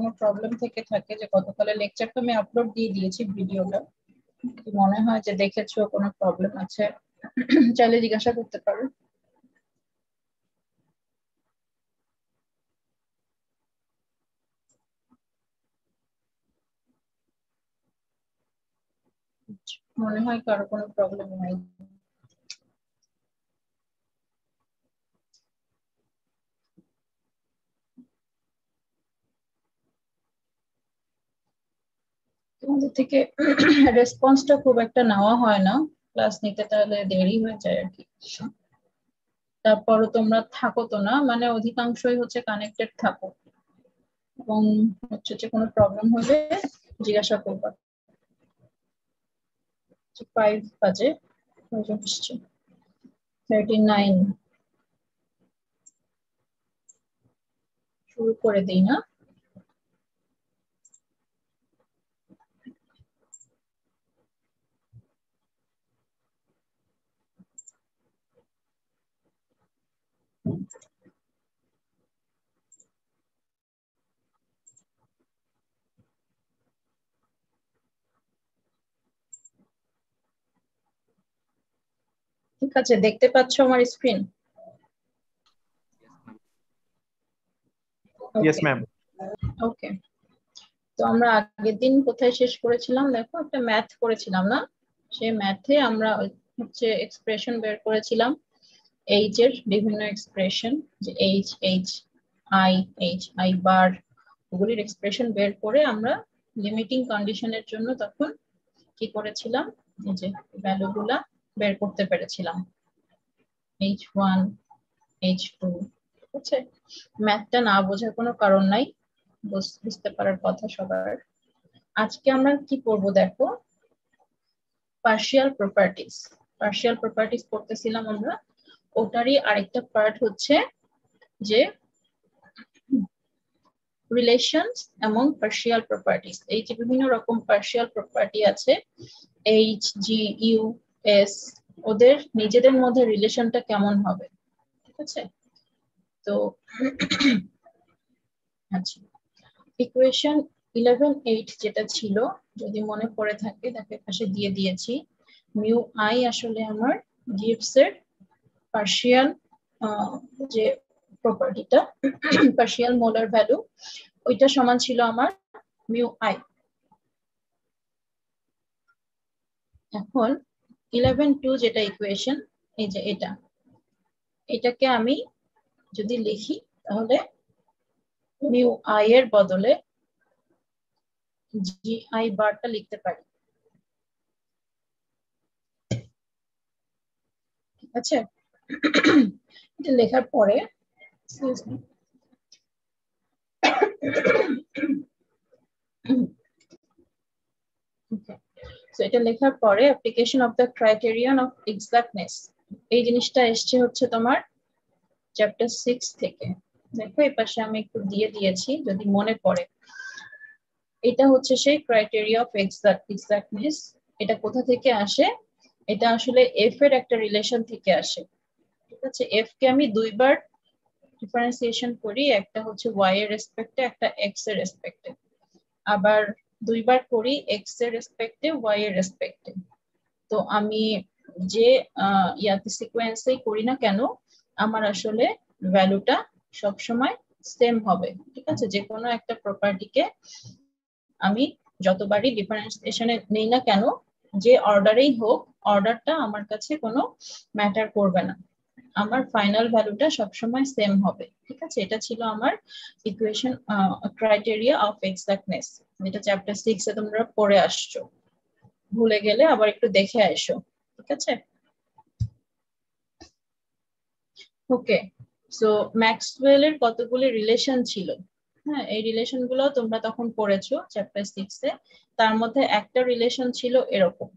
কোনো প্রবলেম থেকে থাকে, যে গতকালের লেকচারটা আমি আপলোড দিয়ে দিয়েছি ভিডিওটা, মনে হয় যে দেখেছো কোনো প্রবলেম আছে চাইলে জিজ্ঞাসা করতে পারো। মনে হয় কারো কোনো প্রবলেম নাই। তোমাদের থেকে রেসপন্সটা খুব একটা নেওয়া হয় না, ক্লাস নিতে তাহলে দেরি হয়ে যায় আর কি। তারপরও তোমরা থাকো তো না, মানে অধিকাংশই হচ্ছে কানেক্টেড থাকো, এবং হচ্ছে যে কোনো প্রবলেম হলে জিজ্ঞাসা করবা। 5 বাজে, 39 শুরু করে দিই না? ঠিক আছে, দেখতে পাচ্ছ আমার স্ক্রিন? Yes, ma'am. ওকে, তো আমরা আগের দিন কোথায় শেষ করেছিলাম? দেখো, একটা ম্যাথ করেছিলাম না? সেই ম্যাথে আমরা হচ্ছে এক্সপ্রেশন বের করেছিলাম, এইচ এর বিভিন্ন এক্সপ্রেশন, যে এইচ আই বার, ওগুলির এক্সপ্রেশন বের করে আমরা লিমিটিং কন্ডিশনের জন্য তখন কি করেছিলাম, এই যে ভ্যালুগুলা বের করতে পেরেছিলাম, H1 H2। ঠিক আছে, ম্যাথটা না বোঝার কোনো কারণ নাই, বুঝতে পারার কথা সবার। আজকে আমরা কি পড়বো দেখো, পার্শিয়াল প্রপার্টিজ পড়তেছিলাম আমরা, ওটারই আরেকটা পার্ট হচ্ছে যে রিলেশনস এমং পার্শিয়াল প্রপার্টিজ। এই যে বিভিন্ন রকম পার্শিয়াল প্রপার্টি আছে, এইচ জি ইউ এস, ওদের নিজেদের মধ্যে রিলেশনটা কেমন হবে, ঠিক আছে? তো আচ্ছা, ইকুয়েশন 11.8 যেটা ছিল, যদি মনে পড়ে থাকে দেখে পাশে দিয়ে দিয়েছি, মিউ আই আসলে আমার গিভস এর পার্শিয়াল যে প্রপার্টিটা, পার্শিয়াল মোলার ভ্যালু, ওইটা সমান ছিল আমার মিউ আই। এখন 11.2 যেটা ইকুয়েশন, এই যে এটাকে আমি যদি লিখি তাহলে মিউ আই এর বদলে জি আই বারটা লিখতে পারি, ঠিক আছে? এটা লেখার পরে এটা লেখার পরে application of the criterion of exactness, এই জিনিসটা এসছে হচ্ছে তোমার চ্যাপ্টার 6 থেকে। দেখো এই পাশে আমি একটু দিয়ে দিয়েছি যদি মনে পড়ে। এটা হচ্ছে সেই ক্রাইটেরিয়া অফ এক্সাক্টনেস। এটা কোথা থেকে আসে? এটা আসলে এফ এর একটা রিলেশন থেকে আসে, ঠিক আছে? এফ কে আমি দুইবার ডিফারেন্সিয়েশন করি, একটা হচ্ছে ওয়াই এর রেসপেক্টে, একটা এক্স এর রেসপেক্টে, আবার দুইবার করি এক্স এর রেসপেক্টে, ওয়াই এর রেসপেক্টে। তো আমি যে ইয়াতে সিকোয়েন্সেই করি না কেন, আমার আসলে ভ্যালুটা সবসময় সেম হবে, ঠিক আছে? যে কোনো একটা প্রপার্টিকে আমি যতবারই ডিফারেন্সিয়েশনে নেই না কেন, যে অর্ডারেই হোক, অর্ডারটা আমার কাছে কোনো ম্যাটার করবে না, আমার ফাইনাল ভ্যালুটা সবসময় সেম হবে, ঠিক আছে? এটা ছিল আমার ইকুয়েশন ক্রাইটেরিয়া অফ এক্সাক্টনেস, যেটা চ্যাপ্টার 6 এ তোমরা পড়ে আসছো। ভুলে গেলে আবার একটু দেখে আসো, ঠিক আছে? ওকে, সো ম্যাক্সওয়েলের কতগুলি রিলেশন ছিল, হ্যাঁ, এই রিলেশন গুলো তোমরা তখন পড়েছো চ্যাপ্টার 6 এ। তার মধ্যে একটা রিলেশন ছিল এরকম,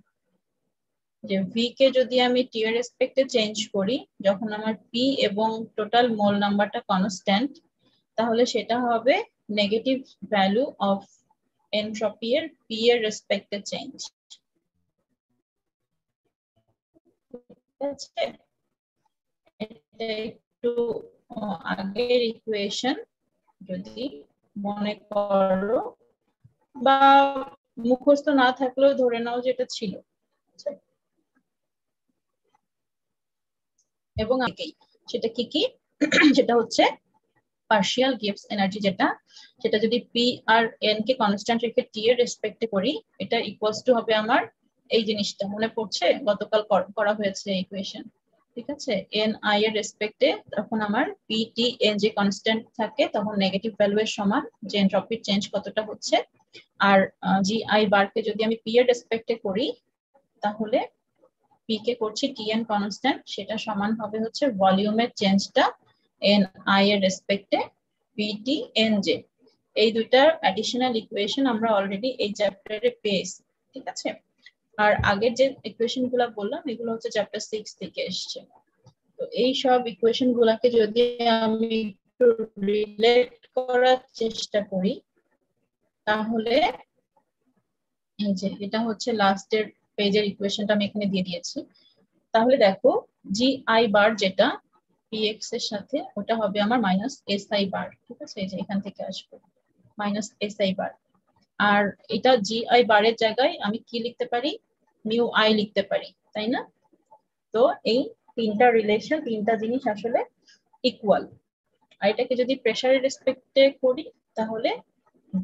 যে ভি কে যদি আমি টি এর রেসপেক্টে চেঞ্জ করি, যখন আমার পি এবং টোটাল মোল নাম্বারটা কনস্ট্যান্ট, তাহলে সেটা হবে নেগেটিভ ভ্যালু অফ এনট্রপি এর পি এর রেসপেক্টে চেঞ্জ, ঠিক আছে? এটা একটু আগের ইকুয়েশন, যদি মনে করো, বা মুখস্থ না থাকলেও ধরে নাও যে এটা ছিল। এবং সেটা কি কি সেটা হচ্ছে পার্শিয়াল গিভস এনার্জি, যেটা যদি P R N K constant রেখে টি এর রেসপেক্টে করি, এটা ইকুয়ালস টু হবে আমার এই জিনিসটা। মনে পড়ছে গতকাল করা হয়েছে ইকুয়েশন, ঠিক আছে? এন আই এর রেসপেক্টে তখন আমার পি টি এন যে কনস্ট্যান্ট থাকে তখন নেগেটিভ ভ্যালু এর সমান যে এনট্রপির চেঞ্জ কতটা হচ্ছে। আর জি আই বারকে যদি আমি পি এর রেসপেক্টে করি তাহলে পি কে করছি টি এন কনস্ট্যান্ট, সেটা সমান হবে হচ্ছে ভলিউমের চেঞ্জটা এন আই এর রেসপেক্টে পি টি এন জে। এই দুইটার অ্যাডিশনাল ইকুয়েশন আমরা অলরেডি এই চ্যাপ্টারে পেয়েছি, ঠিক আছে? আর আগের যে ইকুয়েশন গুলা বললাম এগুলো হচ্ছে চ্যাপ্টার 6 থেকে এসছে। তো এই সব ইকুয়েশন গুলাকে যদি আমি একটু রিলেট করার চেষ্টা করি তাহলে এই যে এটা হচ্ছে লাস্টের পেজের ইকুয়েশনটা আমি এখানে দিয়ে দিয়েছি। তাহলে দেখো জি আই বার যেটা px এর সাথে ওটা হবে আমার মাইনাস এস আই বার, ঠিক আছে? এই যে এখান থেকে আসবে মাইনাস এস আই বার। আর এটা জি আই বারের জায়গায় আমি কি লিখতে পারি, মিউ আই লিখতে পারি, তাই না? তো এই তিনটা রিলেশন, তিনটা জিনিস আসলে ইকুয়াল। আর এটাকে যদি প্রেসারের রেসপেক্টে করি তাহলে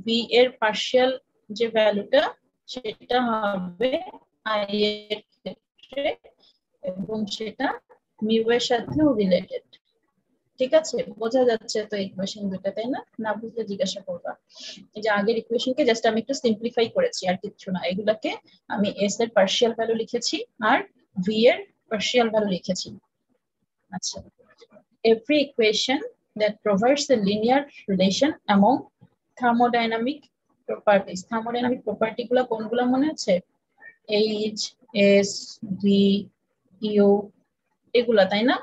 ভি এর পার্শিয়াল যে ভ্যালুটা সেটা হবে আই এর ক্ষেত্রে এবং সেটা মিউ এর সাথেও রিলেটেড, ঠিক আছে? বোঝা যাচ্ছে তো ইকুয়েশন দুটো, তাই না? না বুঝলে জিজ্ঞাসা করবা। এই যে আগের ইকুয়েশনকে জাস্ট আমি একটু সিম্পলিফাই করেছি, আর কিছু না। এগুলাকে আমি এস এর পার্শিয়াল ভ্যালু লিখেছি আর ভি এর পার্শিয়াল ভ্যালু লিখেছি। আচ্ছা, every equation that provides a linear relation among thermodynamic properties, thermodynamic property গুলা কোনগুলা মনে আছে? এইচ, এস, ভি, ইউ, এগুলা, তাই না?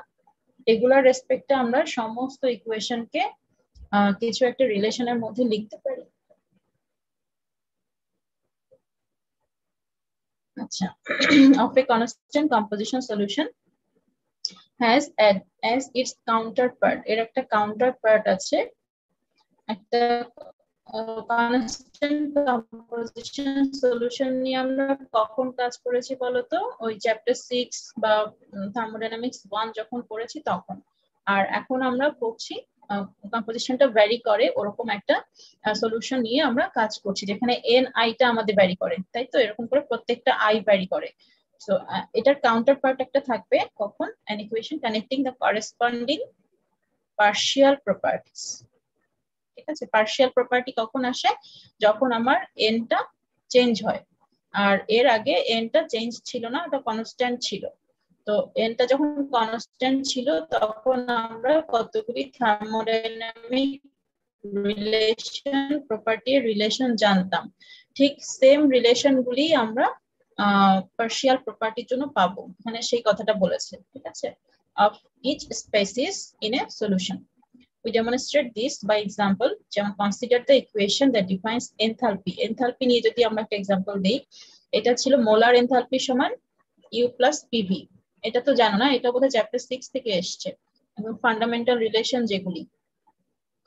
এগুলার রেসপেক্টে আমরা সমস্ত ইকুয়েশনকে কিছু একটা রিলেশনের মধ্যে লিখতে পারি। আচ্ছা, of a constant composition solution has as its counterpart, এর একটা কাউন্টারপার্ট আছে। একটা কনস্ট্যান্ট কম্পোজিশন সলিউশন নিয়ে আমরা কখন কাজ করেছি বলতো? ওই চ্যাপ্টার 6 বা থার্মোডাইনামিক্স 1 যখন পড়েছি তখন। আর এখন আমরা পড়ছি কম্পোজিশনটা ভ্যারি করে ওরকম একটা সলিউশন নিয়ে আমরা কাজ করছি, যেখানে এন আইটা আমাদের ভ্যারি করে, তাই তো? এরকম করে প্রত্যেকটা আই ভ্যারি করে। সো এটার কাউন্টার পার্ট একটা থাকবে কখন? an equation connecting the corresponding partial properties, ঠিক আছে? পার্শিয়াল প্রপার্টি কখন আসে? যখন আমার এনটা চেঞ্জ হয়। আর এর আগে এনটা চেঞ্জ ছিল না, ওটা কনস্ট্যান্ট ছিল। তো এনটা যখন কনস্ট্যান্ট ছিল তখন আমরা কতগুলি থার্মোডাইনামিক রিলেশন, প্রপার্টির রিলেশন জানতাম। ঠিক সেম রিলেশন গুলি আমরা পার্শিয়াল প্রপার্টির জন্য পাবো, এখানে সেই কথাটা বলেছে, ঠিক আছে? of each species in a solution. We demonstrate this by example. যেমন consider the equation that defines enthalpy. Enthalpy নিয়ে যদি আমরা একটা এক্সাম্পল দেই, এটা ছিল মোলার এনথালপি সমান U plus PV। এটা তো জানো না, এটা বোধহয় চ্যাপ্টার 6 থেকে এসছে। এবং ফান্ডামেন্টাল রিলেশন যেগুলি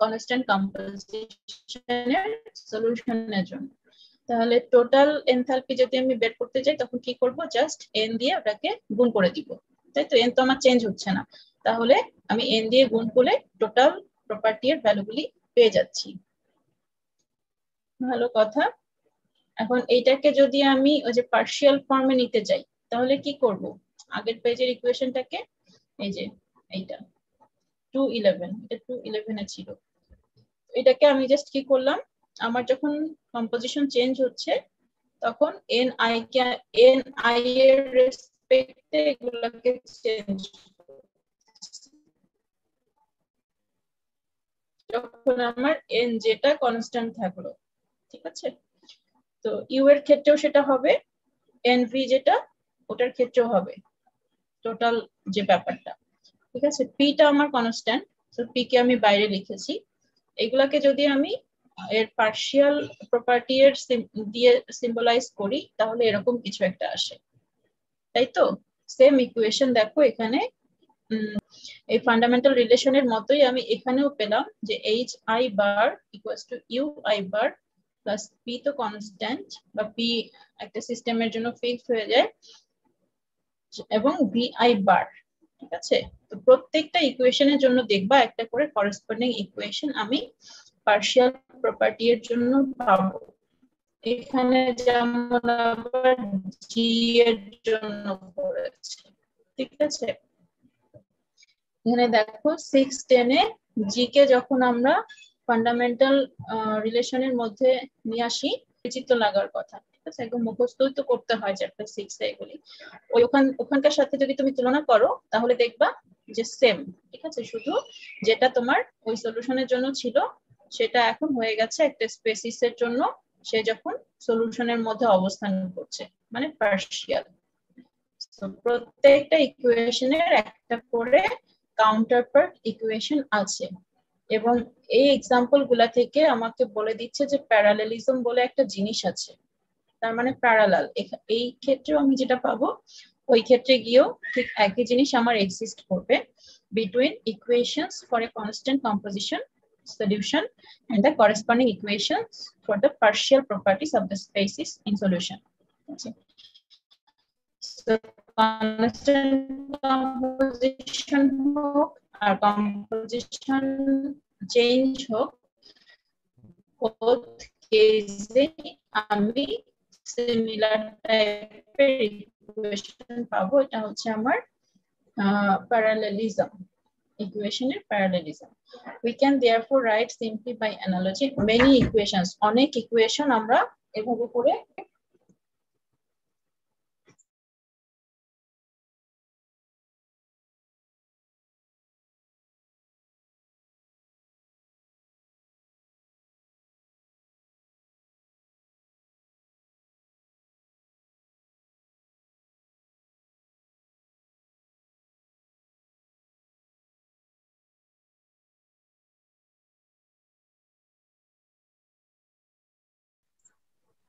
কনস্ট্যান্ট কম্পোজিশনের সলিউশনের জন্য। তাহলে টোটাল এনথালপি যদি আমি বের করতে যাই তখন কি করব? জাস্ট এন দিয়ে ওটাকে গুণ করে দিব, তাই তো? এন তো আমার চেঞ্জ হচ্ছে না, তাহলে আমি এন দিয়ে গুণ করে টোটাল প্রপার্টির ভ্যালুগুলি পেয়ে যাচ্ছি। ভালো কথা। এখন এইটাকে যদি আমি ওই যে পার্শিয়াল ফর্মে নিতে যাই তাহলে কি করব? আগের পেজের ইকুয়েশনটাকে, এই যে এইটা 211, এটা 211 এ ছিল। এটাকে আমি জাস্ট কি করলাম, আমার যখন কম্পোজিশন চেঞ্জ হচ্ছে তখন এন আই এর রেসপেক্টে এগুলোকে চেঞ্জ, যখন আমার এন যেটা কনস্ট্যান্ট থাকলো, ঠিক আছে? তো ইউ এর ক্ষেত্রেও সেটা হবে, এন ভি যেটা ওটার ক্ষেত্রেও হবে, টোটাল যে ব্যাপারটা, ঠিক আছে? পিটা আমার কনস্ট্যান্ট, তো পি কে আমি বাইরে লিখেছি। এগুলাকে যদি আমি এর পার্শিয়াল প্রপার্টি এর দিয়ে সিম্বলাইজ করি তাহলে এরকম কিছু একটা আসে, তাই তো? সেম ইকুয়েশন দেখো এখানে এই ফান্ডামেন্টাল রিলেশনের মতোই আমি এখানেও পেলাম যে H I bar equals to U I bar plus P তো কনস্ট্যান্ট বা পি একটা সিস্টেমের জন্য ফিক্সড হয়ে যায় এবং ভি আই বার, ঠিক আছে। তো প্রত্যেকটা ইকুয়েশনের জন্য দেখবা একটা করে করেসপন্ডিং ইকুয়েশন আমি পার্শিয়াল প্রপার্টি এর জন্য পাবো। এখানে যেমন আবার জি এর জন্য করেছে, ঠিক আছে। এখানে দেখো 6-10 এ জি কে যখন আমরা ফান্ডামেন্টাল রিলেশনের মধ্যে নিয়ে আসি, পরিচিত লাগার কথা, ঠিক আছে, একদম মুখস্থই তো করতে হয় চ্যাপ্টার 6 এ এগুলি। ওখানকার সাথে যদি তুমি তুলনা করো তাহলে দেখবা যে সেম, ঠিক আছে, শুধু যেটা তোমার ওই সলিউশনের জন্য ছিল সেটা এখন হয়ে গেছে একটা স্পেসিসের জন্য, সে যখন সলিউশনের মধ্যে অবস্থান করছে, মানে পার্শিয়াল। প্রত্যেকটা ইকুয়েশনের একটা করে কাউন্টারপার্ট ইকুয়েশন আছে এবং এই এক্সাম্পল গুলা থেকে আমাকে বলে দিচ্ছে যে প্যারালেলিজম বলে একটা জিনিস আছে, তার মানে প্যারালাল। এই ক্ষেত্রেও আমি যেটা পাবো ওই ক্ষেত্রে গিয়েও ঠিক একই জিনিস আমার এক্সিস্ট করবে between equations for a constant composition solution and the corresponding equations for the partial properties of the species in solution. So constant composition হোক আর composition change হোক, both কেসে আমি সিমিলার টাইপের ইকুয়েশন পাবো। এটা হচ্ছে আমার parallelism, ইকুয়েশনের parallelism. We can therefore write simply by analogy many equations, অনেক ইকুয়েশন আমরা এভাবে করে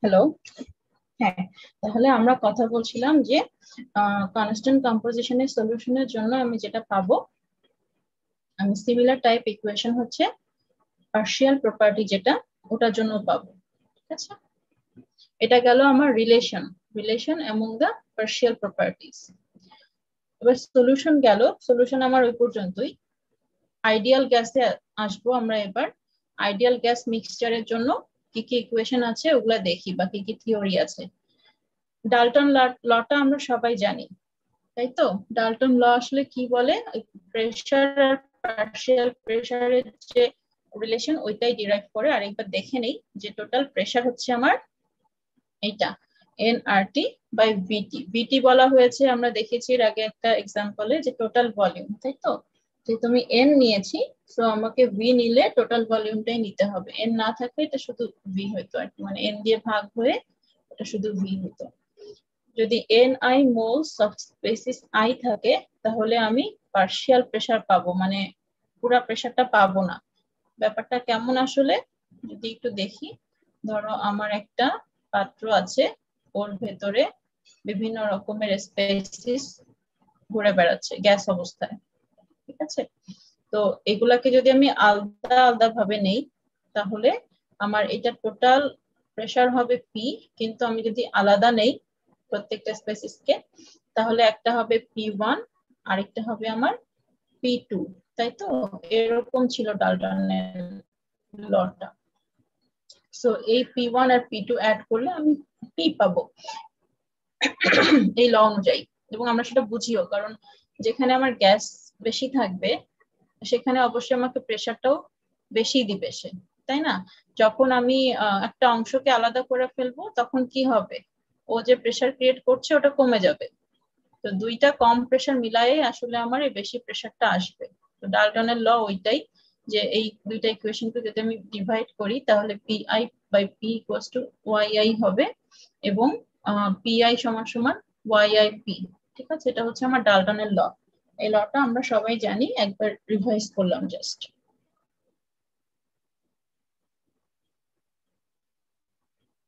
হ্যালো, হ্যাঁ, তাহলে আমরা কথা বলছিলাম যে কনস্ট্যান্ট কম্পোজিশনের সলিউশনের জন্য আমি যেটা পাবো, আমি সিমিলার টাইপ ইকুয়েশন হচ্ছে পার্শিয়াল প্রপার্টি যেটা ওটার জন্য পাবো, ঠিক আছে। এটা গেল আমার relation among the partial properties. এবার সলিউশন গেল, সলিউশন আমার ওই পর্যন্তই। আইডিয়াল গ্যাসে আসবো আমরা এবার। আইডিয়াল গ্যাস মিক্সচারের জন্য কি কি ইকুয়েশন আছে ওগুলা দেখি বা কি কি থিওরি আছে। ডাল্টন লটা আমরা সবাই জানি, তাই তো। ডাল্টন ল আসলে কি বলে, প্রেসার আর পার্শিয়াল প্রেসারের যে রিলেশন ওইটাই ডিরাইভ করে। আর একবার দেখে নেই যে টোটাল প্রেসার হচ্ছে আমার এইটা nRT বাই ভিটি। ভিটি বলা হয়েছে, আমরা দেখেছি এর আগে একটা এক্সাম্পলে, যে টোটাল ভলিউম, তাই তো। যে তুমি এন নিয়েছি, সো আমাকে ভি নিলে টোটাল ভলিউমটাই নিতে হবে। এন না থাকলে এটা শুধু ভি হইতো আর কি, মানে এন দিয়ে ভাগ হয়ে এটা শুধু ভি হইতো। যদি ni moles of species I থাকে তাহলে আমি পার্শিয়াল প্রেসার পাবো, মানে পুরা প্রেসারটা পাবো না। ব্যাপারটা কেমন আসলে যদি একটু দেখি। ধরো আমার একটা পাত্র আছে, ওর ভেতরে বিভিন্ন রকমের স্পেসিস ঘুরে বেড়াচ্ছে গ্যাস অবস্থায়, ঠিক আছে। তো এগুলাকে যদি আমি আলাদা আলাদা ভাবে নেই তাহলে আমার এটা টোটাল প্রেসার হবে পি, কিন্তু আমি যদি আলাদা নেই প্রত্যেকটা স্পেসিসকে তাহলে একটা হবে P1 আরেকটা হবে আমার P2, তাই তো। এরকম ছিল ডাল্টনের লটা। সো এই P1 আর P2 অ্যাড করলে আমি P পাবো এই ল অনুযায়ী। এবং আমরা সেটা বুঝিও, কারণ যেখানে আমার গ্যাস বেশি থাকবে সেখানে অবশ্যই আমাকে প্রেসারটাও বেশি দিবে সে, তাই না। যখন আমি একটা অংশকে আলাদা করে ফেলবো তখন কি হবে, ও যে প্রেসার ক্রিয়েট করছে ওটা কমে যাবে। তো দুইটা কম প্রেসার মিলায়ে আসলে আমার এই বেশি প্রেসারটা আসবে। তো ডাল্টনের ল ওইটাই, যে এই দুইটা ইকুয়েশনকে যদি আমি ডিভাইড করি তাহলে PI by P equals to YI হবে এবং পিআই সমান সমান ওয়াইআই পি, ঠিক আছে। এটা হচ্ছে আমার ডাল্টনের ল। এই লটা আমরা সবাই জানি, একবার রিভাইজ করলাম জাস্ট।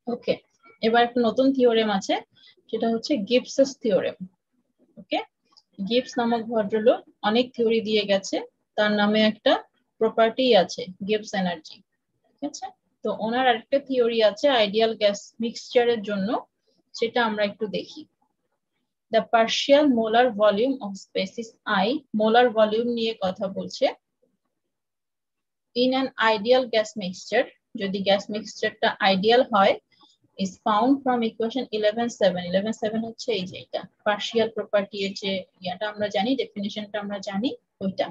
ওকে, এবার একটা নতুন থিওরেম আছে, সেটা হচ্ছে গিবসস থিওরেম। ওকে, গিবস নামক ভদ্রলোক অনেক থিওরি দিয়ে গেছে, তার নামে একটা প্রপার্টি আছে গিবস এনার্জি। ঠিক আছে, তো ওনার আরেকটা থিওরি আছে আইডিয়াল গ্যাস মিক্সচারের জন্য, সেটা আমরা একটু দেখি। The partial molar volume of species I, molar volume নিয়ে কথা বলছে। In an ideal gas mixture, যদি গ্যাস মিক্সচারটা আইডিয়াল হয়, is found from equation 11.7. 11.7 হচ্ছে এই যে এটা পার্শিয়াল প্রপার্টি এর যে ইয়াটা আমরা জানি, ডেফিনিশনটা আমরা জানি ওইটা।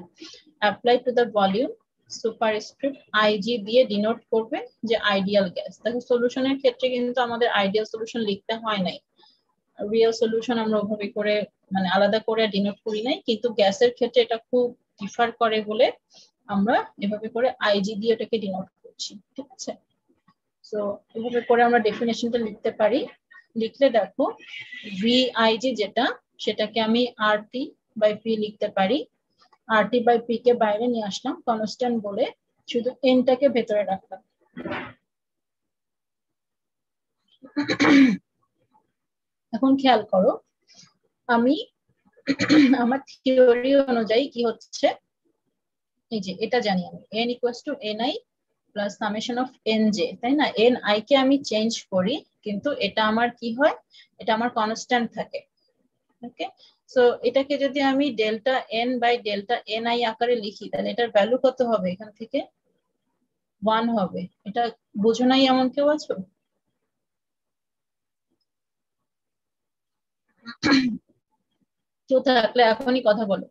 Apply to the volume, superscript IG দিয়ে ডিনোট করবে যে আইডিয়াল গ্যাস। দেখো সলিউশনের ক্ষেত্রে কিন্তু আমাদের আইডিয়াল সলিউশন লিখতে হয় নাই, রিয়েল সলিউশন আমরা ওভাবে করে মানে আলাদা করে ডিনোট করি নাই, কিন্তু গ্যাসের ক্ষেত্রে এটা খুব ডিফার করে বলে আমরা এভাবে করে আইজি দিয়ে এটাকে ডিনোট করছি। ঠিক আছে, তো এভাবে করে আমরা ডেফিনেশনটা লিখতে পারি। লিখলে দেখো ভিআইজি যেটা, সেটাকে আমি আরটি বাই পি লিখতে পারি। আরটি বাই পি কে বাইরে নিয়ে আসলাম কনস্ট্যান্ট বলে, শুধু এনটাকে ভেতরে রাখলাম। এখন খেয়াল করো, আমি আমার থিওরি অনুযায়ী কি হচ্ছে, এই যে এটা জানি আমি n equals to ni plus summation of nj, তাই না? ni কে আমি চেঞ্জ করি, কিন্তু এটা আমার কি হয়, এটা আমার কনস্ট্যান্ট থাকে। ওকে, সো এটাকে যদি আমি delta n by delta ni আকারে লিখি, তাহলে এটার ভ্যালু কত হবে? এখান থেকে 1 হবে। এটা বুঝো নাই এমন কেউ আছো? কেউ থাকলে এখনই কথা বলো।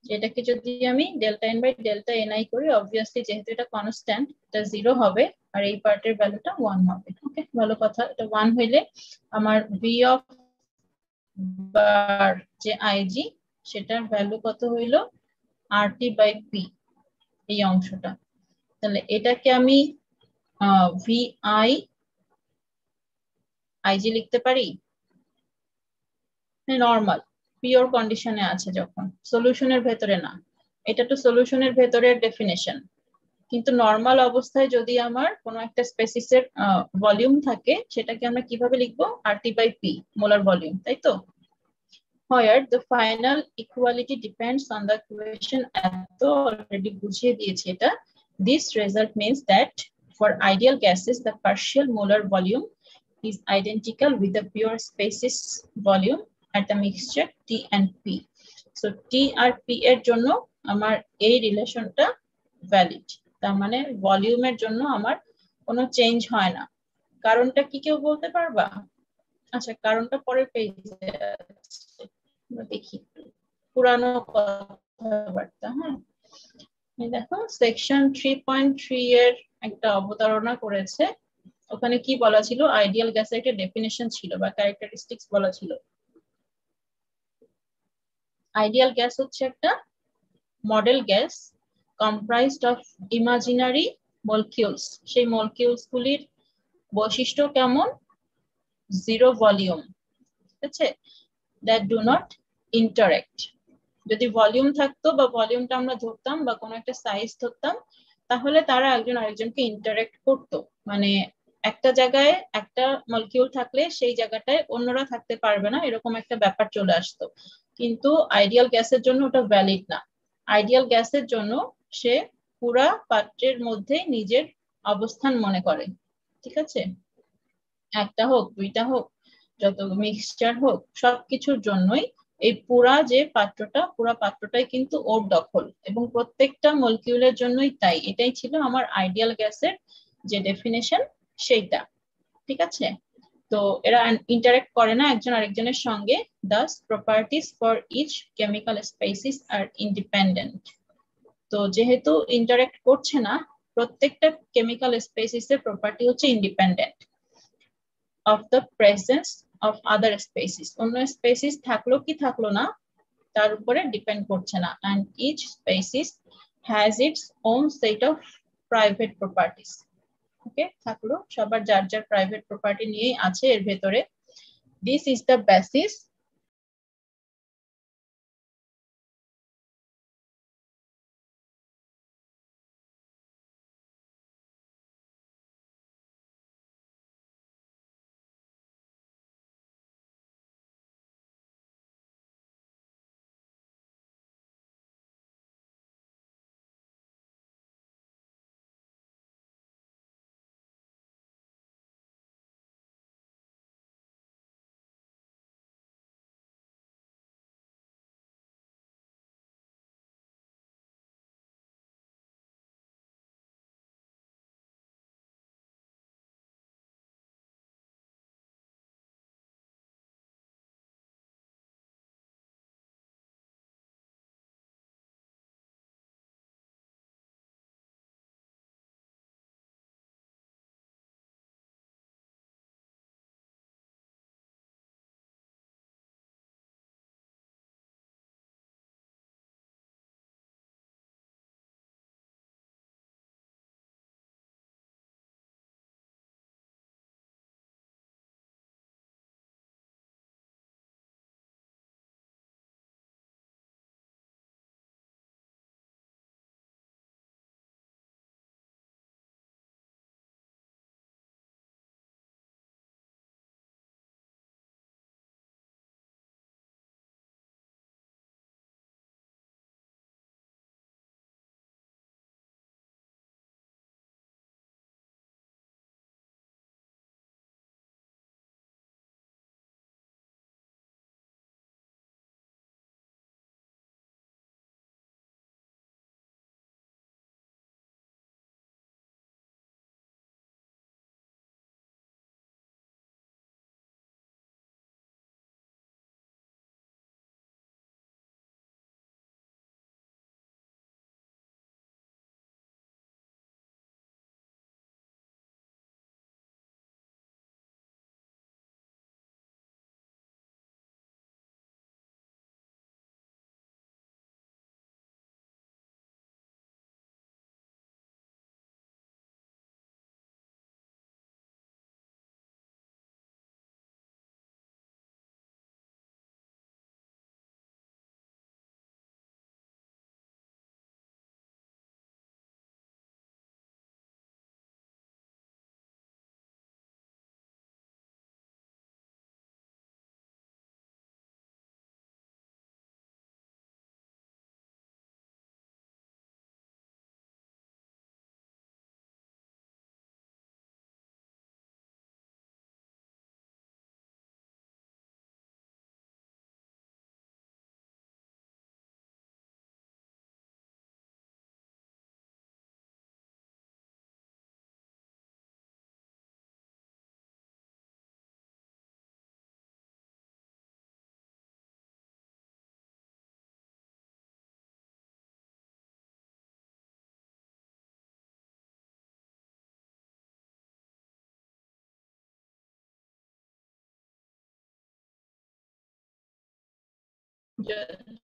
এটাকে যদি আমি delta n by delta ni করি, অবভিয়াসলি যেহেতু এটা কনস্ট্যান্ট, এটা 0 হবে, আর এই পার্টের ভ্যালুটা 1 হবে। ওকে, ভালো কথা। এটা 1 হইলে আমার v অফ বার যে আইজি, সেটার ভ্যালু কত হইলো? আরটি বাই পি, এই অংশটা। তাহলে এটাকে আমি ভি আই আইজি লিখতে পারি নরমাল পিওর কন্ডিশনে আছে, যখন সলিউশনের ভেতরে না। এটা তো সলিউশনের ভেতরের ডেফিনেশন, কিন্তু নরমাল অবস্থায় যদি আমার কোনো একটা স্পেসিসের ভলিউম থাকে, সেটাকে আমরা কিভাবে লিখবো? RT by P, molar volume, তাই তো? where the final equality depends on the equation এত অলরেডি বুঝিয়ে দিয়েছি এটা। This result means that for ideal gases the partial molar volume is identical with the pure species volume at the mixture T and P. So T R P এর জন্য আমার এই রিলেশনটা valid, তার মানে ভলিউমের জন্য আমার কোনো চেঞ্জ হয় না। কারণটা কি কেউ বলতে পারবা? আচ্ছা, কারণটা পরের পেজে আছে, দেখি পুরানো কথাবার্তা। হ্যাঁ, দেখো সেকশন 3.3 এর একটা অবতারণা করেছে। ওখানে কি বলা ছিল? আইডিয়াল গ্যাসের একটা ডেফিনেশন ছিল বা ক্যারেক্টারিস্টিক্স বলা ছিল। আইডিয়াল গ্যাস হচ্ছে একটা model gas comprised of imaginary molecules. সেই মলিকিউলস গুলির বৈশিষ্ট্য কেমন? জিরো ভলিউম, ঠিক আছে, দ্যাট ডু নট ইন্টারেক্ট। যদি ভলিউম থাকতো বা ভলিউমটা আমরা ধরতাম বা কোনো একটা সাইজ ধরতাম, তাহলে তারা একজন আরেকজনকে ইন্টারেক্ট করতো। মানে একটা জায়গায় একটা মলিকিউল থাকলে সেই জায়গাটায় অন্যরা থাকতে পারবে না, এরকম একটা ব্যাপার চলে আসতো। কিন্তু আইডিয়াল গ্যাসের জন্য ওটা ভ্যালিড না। আইডিয়াল গ্যাসের জন্য সে পুরা পাত্রের মধ্যে নিজের অবস্থান মনে করে। ঠিক আছে, একটা হোক দুইটা হোক, যত মিক্সচার হোক, সবকিছুর জন্যই এই পুরা পাত্রটাই কিন্তু ওর দখল, এবং প্রত্যেকটা মলিকিউলের জন্যই তাই। এটাই ছিল আমার আইডিয়াল গ্যাসের যে ডেফিনেশন, সেইটা। ঠিক আছে, তো এরা ইন্টারেক্ট করে না একজন আরেকজনের সঙ্গে। Thus properties for each chemical species are independent. তো যেহেতু ইন্টারেক্ট করছে না, প্রত্যেকটা কেমিক্যাল স্পেসিস এর প্রপার্টি হচ্ছে independent of the presence of other species. অন্য স্পেসিস থাকলো কি থাকলো না তার উপরে ডিপেন্ড করছে না। and each species has its own set of private properties. ওকে, থাকলো সবার যার যার প্রাইভেট প্রপার্টি নিয়েই আছে এর ভেতরে। this is the basis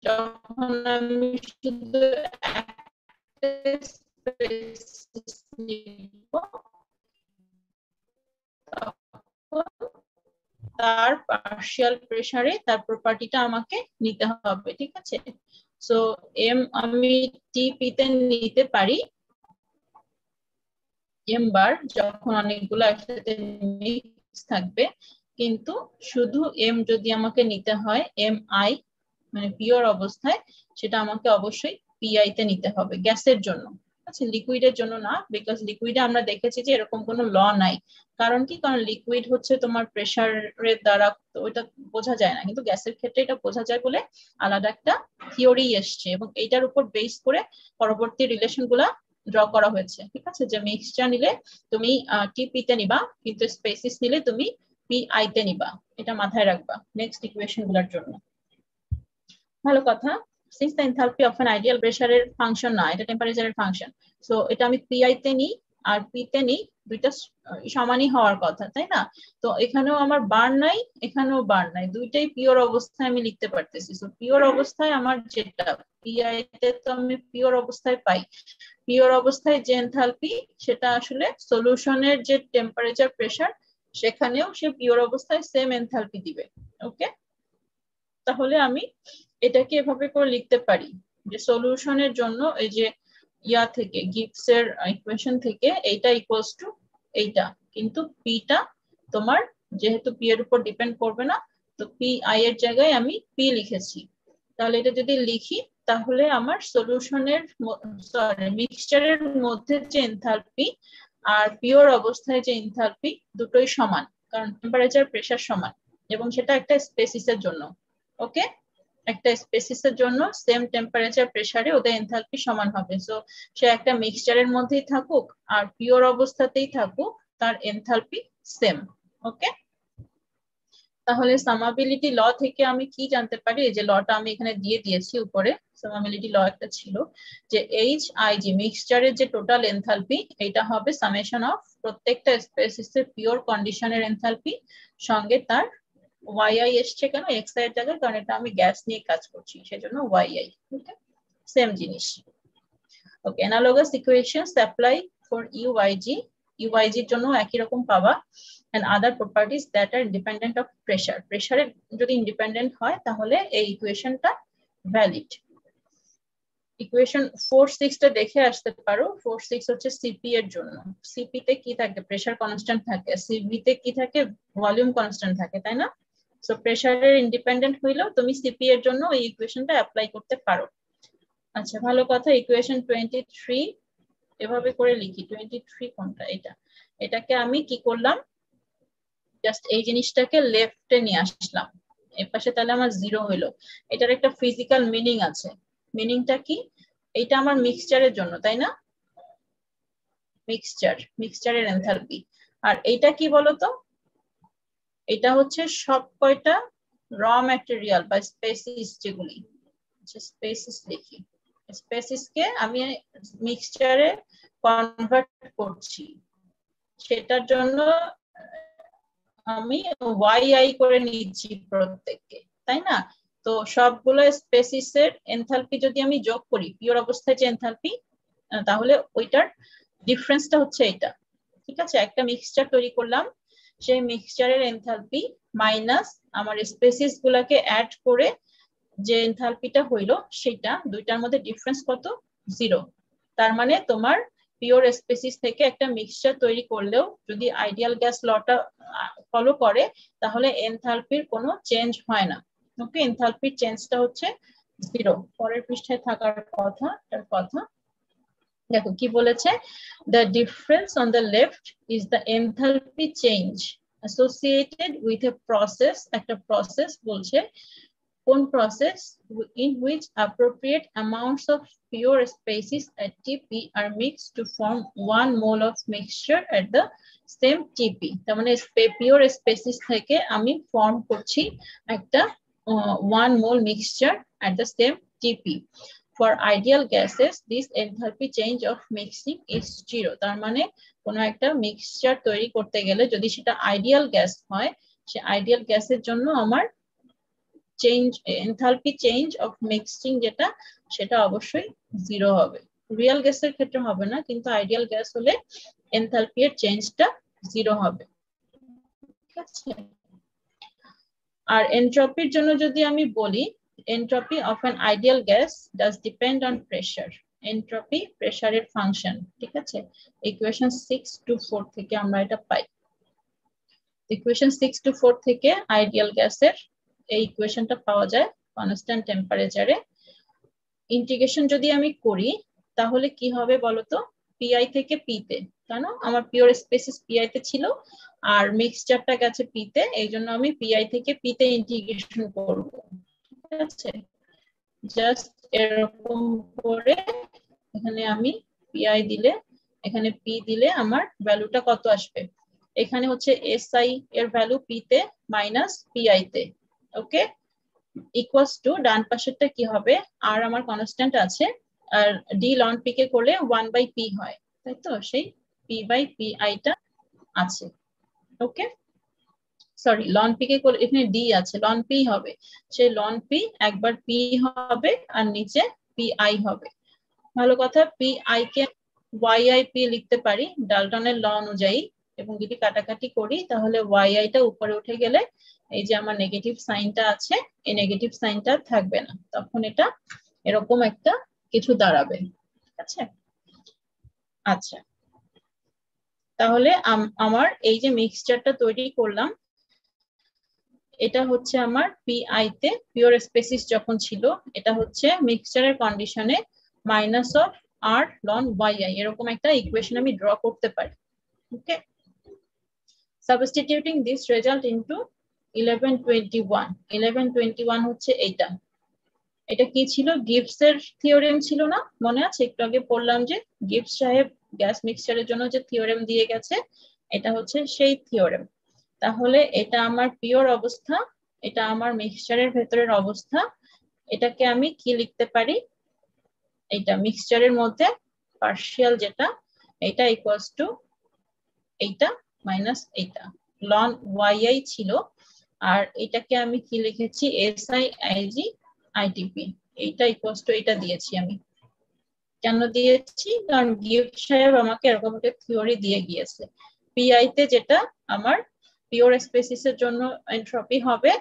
যখন আমি শুধু একটা স্পেসিস নিব তার পার্শিয়াল প্রেসারে তার প্রপার্টিটা আমাকে নিতে হবে, ঠিক আছে। সো এম আমি টিপি তে নিতে পারি এম বার যখন অনেকগুলো একসাথে মিক্স থাকবে, কিন্তু শুধু এম যদি আমাকে নিতে হয় এম আই মানে পিওর অবস্থায়, সেটা আমাকে অবশ্যই পিআই তে নিতে হবে গ্যাসের জন্য। আচ্ছা, লিকুইডের জন্য না, বিকজ লিকুইডে আমরা দেখেছি যে এরকম কোনো ল নাই। কারণ কি, কারণ লিকুইড হচ্ছে তোমার প্রেসারের দ্বারা ওইটা বোঝা যায় না, কিন্তু গ্যাসের ক্ষেত্রে এটা বোঝা যায় বলে আলাদা একটা থিওরি এসছে, এবং এইটার উপর বেস করে পরবর্তী রিলেশন গুলা ড্র করা হয়েছে, ঠিক আছে। যে মিক্সচার নিলে তুমি টিপি তে নিবা, কিন্তু স্পেসিস নিলে তুমি পিআই তে নিবা, এটা মাথায় রাখবা নেক্সট ইকুয়েশন গুলার জন্য। ভালো কথা। Since the enthalpy of an ideal প্রেসারের ফাংশন না, এটা টেম্পারেচারের ফাংশন, সো এটা আমি পিআই তে নিই আর পি তে নিই, দুইটা সমানই হওয়ার কথা, তাই না। তো এখানেও আমার বার নাই, এখানেও বার নাই, দুইটাই পিওর অবস্থায় আমি লিখতে পারতেছি। সো পিওর অবস্থায় আমার যেটা পিআই তে তো আমি পিওর অবস্থায় পাই, পিওর অবস্থায় যে এনথালপি সেটা আসলে সলিউশনের যে টেম্পারেচার প্রেসার সেখানেও সে পিওর অবস্থায় সেম এনথালপি দিবে। ওকে, তাহলে আমি এটাকে এভাবে করে লিখতে পারি যে সলিউশনের জন্য এই যে ইয়া থেকে গিবস এর ইকুয়েশন থেকে এইটা ইকুয়ালস টু এইটা, কিন্তু পিটা তোমার যেহেতু পি এর উপর ডিপেন্ড করবে না, তো পি আই এর জায়গায় আমি পি লিখেছি। তাহলে এটা যদি লিখি তাহলে আমার সলিউশনের সরি মিক্সচারের মধ্যে যে এনথালপি আর পিওর অবস্থায় যে এনথালপি দুটোই সমান, কারণ টেম্পারেচার প্রেসার সমান, এবং সেটা একটা স্পেসিসের জন্য। ওকে, একটা স্পেসিসের জন্য সেম টেম্পারেচার প্রেসারে ওদের এনথালপি সমান হবে। সো সে একটা মিক্সচারের মধ্যেই থাকুক আর পিওর অবস্থাতেই থাকুক, তার এনথালপি সেম। ওকে, তাহলে সামাবিলিটি ল থেকে আমি কি জানতে পারি, এই যে লটা আমি এখানে দিয়ে দিয়েছি উপরে, সামাবিলিটি ল একটা ছিল যে এইচ আই জি মিক্সচারের যে টোটাল এনথালপি এটা হবে সামেশন অফ প্রত্যেকটা স্পেসিসের পিওর কন্ডিশনের এনথালপি সঙ্গে তার ওয়াই এসছে কেন এক্স এর জায়গায়, কারণ এটা আমি গ্যাস নিয়ে কাজ করছি সেজন্য ওয়াই। ওকে, সেম জিনিস। ওকে, অ্যানালগাস ইকুয়েশনস অ্যাপ্লাই ফর ইউআইজি, ইউআইজি এর জন্য একই রকম পাবা, and other properties that are independent of pressure, প্রেসারে যদি ইন্ডিপেন্ডেন্ট হয় তাহলে এই ইকুয়েশনটা ভ্যালিড। ইকুয়েশন 4-6 টা দেখে আসতে পারো। 4-6 হচ্ছে সিপি এর জন্য। সিপি তে কি থাকে, প্রেসার কনস্ট্যান্ট থাকে, সিভি তে কি থাকে, ভলিউম কনস্ট্যান্ট থাকে, তাই না। সো প্রেসারের ইন্ডিপেন্ডেন্ট হইলেও তুমি সিপি এর জন্য এই ইকুয়েশনটা অ্যাপ্লাই করতে পারো। আচ্ছা, ভালো কথা। ইকুয়েশন 23 এভাবে করে লিখি, 23 কোনটা, এটা, এটাকে আমি কি করলাম, জাস্ট এই জিনিসটাকে লেফটে নিয়ে আসলাম এর পাশে, তাহলে আমার জিরো হইলো। এটার একটা ফিজিক্যাল মিনিং আছে। মিনিংটা কি, এটা আমার মিক্সচারের জন্য, তাই না, মিক্সচারের এনথালপি। আর এইটা কি বলতো, এটা হচ্ছে সব কয়টা র ম্যাটেরিয়াল বা স্পেসিস যেগুলি, স্পেসিস লিখি, স্পেসিসকে আমি মিক্সচারে কনভার্ট করছি, সেটার জন্য আমি ওয়াই করে নিচ্ছি প্রত্যেককে, তাই না। তো সবগুলো স্পেসিসের এনথালপি যদি আমি যোগ করি পিওর অবস্থায় যে এনথালপি, তাহলে ওইটার ডিফারেন্সটা হচ্ছে এটা, ঠিক আছে। একটা মিক্সচার তৈরি করলাম, সেই মিক্সচারের এনথালপি মাইনাস আমার স্পেসিস গুলাকে অ্যাড করে যে এনথালপিটা হইলো সেটা, দুইটার মধ্যে ডিফারেন্স কত, 0। তার মানে তোমার পিওর স্পেসিস থেকে একটা মিক্সচার তৈরি করলেও যদি আইডিয়াল গ্যাস লটা ফলো করে তাহলে এনথালপির কোনো চেঞ্জ হয় না। ওকে, এনথালপির চেঞ্জটা হচ্ছে 0। পরের পৃষ্ঠায় থাকার কথা, দেখো কি বলেছে, the difference on the left is the enthalpy change associated with a process, একটা process বলছে, কোন process, in which appropriate amounts of pure species at TP are mixed to form 1 mole of mixture at the same TP। তার মানে pure species থেকে আমি form করছি একটা 1 mole mixture at the same TP. For ideal gases, this enthalpy change of mixing is 0। তার মানে কোনো একটা মিক্সচার তৈরি করতে গেলে যদি সেটা আইডিয়াল গ্যাস হয়, সে আইডিয়াল গ্যাসের জন্য আমার change enthalpy change of mixing যেটা সেটা অবশ্যই 0 হবে। রিয়েল গ্যাসের ক্ষেত্রে হবে না, কিন্তু আইডিয়াল গ্যাস হলে এনথালপি এর চেঞ্জটা 0 হবে। ঠিক আছে, আর এনট্রপির জন্য যদি আমি বলি, entropy of an ideal gas does depend on pressure. entropy প্রেসারের ফাংশন। ঠিক আছে, ইকুয়েশন 6 to 4 থেকে আমরা এটা পাই। ইকুয়েশন 6 to 4 থেকে আইডিয়াল গ্যাসের এই ইকুয়েশনটা পাওয়া যায় কনস্ট্যান্ট টেম্পারেচারে। ইন্টিগ্রেশন যদি আমি করি তাহলে কি হবে বলতো, পিআই থেকে পিতে, কেন আমার পিওর স্পেসিস পিআই তে ছিল আর মিক্সচারটা গেছে পিতে, এই জন্য আমি পিআই থেকে পিতে ইন্টিগ্রেশন করব। ঠিক আছে, জাস্ট এরকম করে এখানে আমি পিআই দিলে, এখানে পি দিলে আমার ভ্যালুটা কত আসবে, এখানে হচ্ছে এসআই এর ভ্যালু পি তে মাইনাস পিআই তে। ওকে, ইকুয়ালস টু ডান পাশেরটা কি হবে, আর আমার কনস্ট্যান্ট আছে আর ডি লন পি কে করলে 1/p হয়, তাই তো, সেই p/pi টা আছে। ওকে, সরি লন পি কে করলে এখানে ডি আছে, লন পি হবে, সেই লন পি একবার পি হবে আর নিচে পিআই হবে। ভালো কথা, পিআই কে ওয়াইআইপি লিখতে পারি ডালটনের ল অনুযায়ী, এবং যদি কাটাকাটি করি তাহলে ওয়াইআই টা উপরে উঠে গেলে এই যে আমার নেগেটিভ সাইনটা আছে, এই নেগেটিভ সাইনটা থাকবে না, তখন এটা এরকম একটা কিছু দাঁড়াবে। ঠিক আছে, আচ্ছা তাহলে আমার এই যে মিক্সচারটা তৈরি করলাম, এটা হচ্ছে আমার পিআই তে পিওর স্পেসিস যখন ছিল, এটা হচ্ছে মিক্সচারের কন্ডিশনে মাইনাস অফ আর লন ওয়াইআই, এরকম একটা ইকুয়েশন আমি ড্র করতে পারি। ওকে, সাবস্টিটিউটিং দিস রেজাল্ট ইনটু 1121। 1121 হচ্ছে এইটা, এটা কি ছিল, গিবস এর থিওরেম ছিল না, মনে আছে একটু আগে পড়লাম যে গিবস সাহেব গ্যাস মিক্সচারের জন্য যে থিওরেম দিয়ে গেছে, এটা হচ্ছে সেই থিওরেম। তাহলে এটা আমার পিওর অবস্থা, এটা আমার মিক্সচারের ভেতরের অবস্থা, এটাকে আমি কি লিখতে পারি, এইটা মিক্সচারের মধ্যে পার্শিয়াল যেটা, এটা ইকুয়ালস টু এইটা মাইনাস এইটা, লন ওয়াইআই ছিল, আর এটাকে আমি কি লিখেছি, এসআই আইজি আইটিপি, এইটা ইকুয়ালস টু এটা দিয়েছি আমি। কেন দিয়েছি, কারণ গিফট সাহেব আমাকে এরকম একটা থিওরি দিয়ে গিয়েছে, পিআই তে যেটা আমার পিওর স্পেসিসের জন্য এনট্রপি হবে,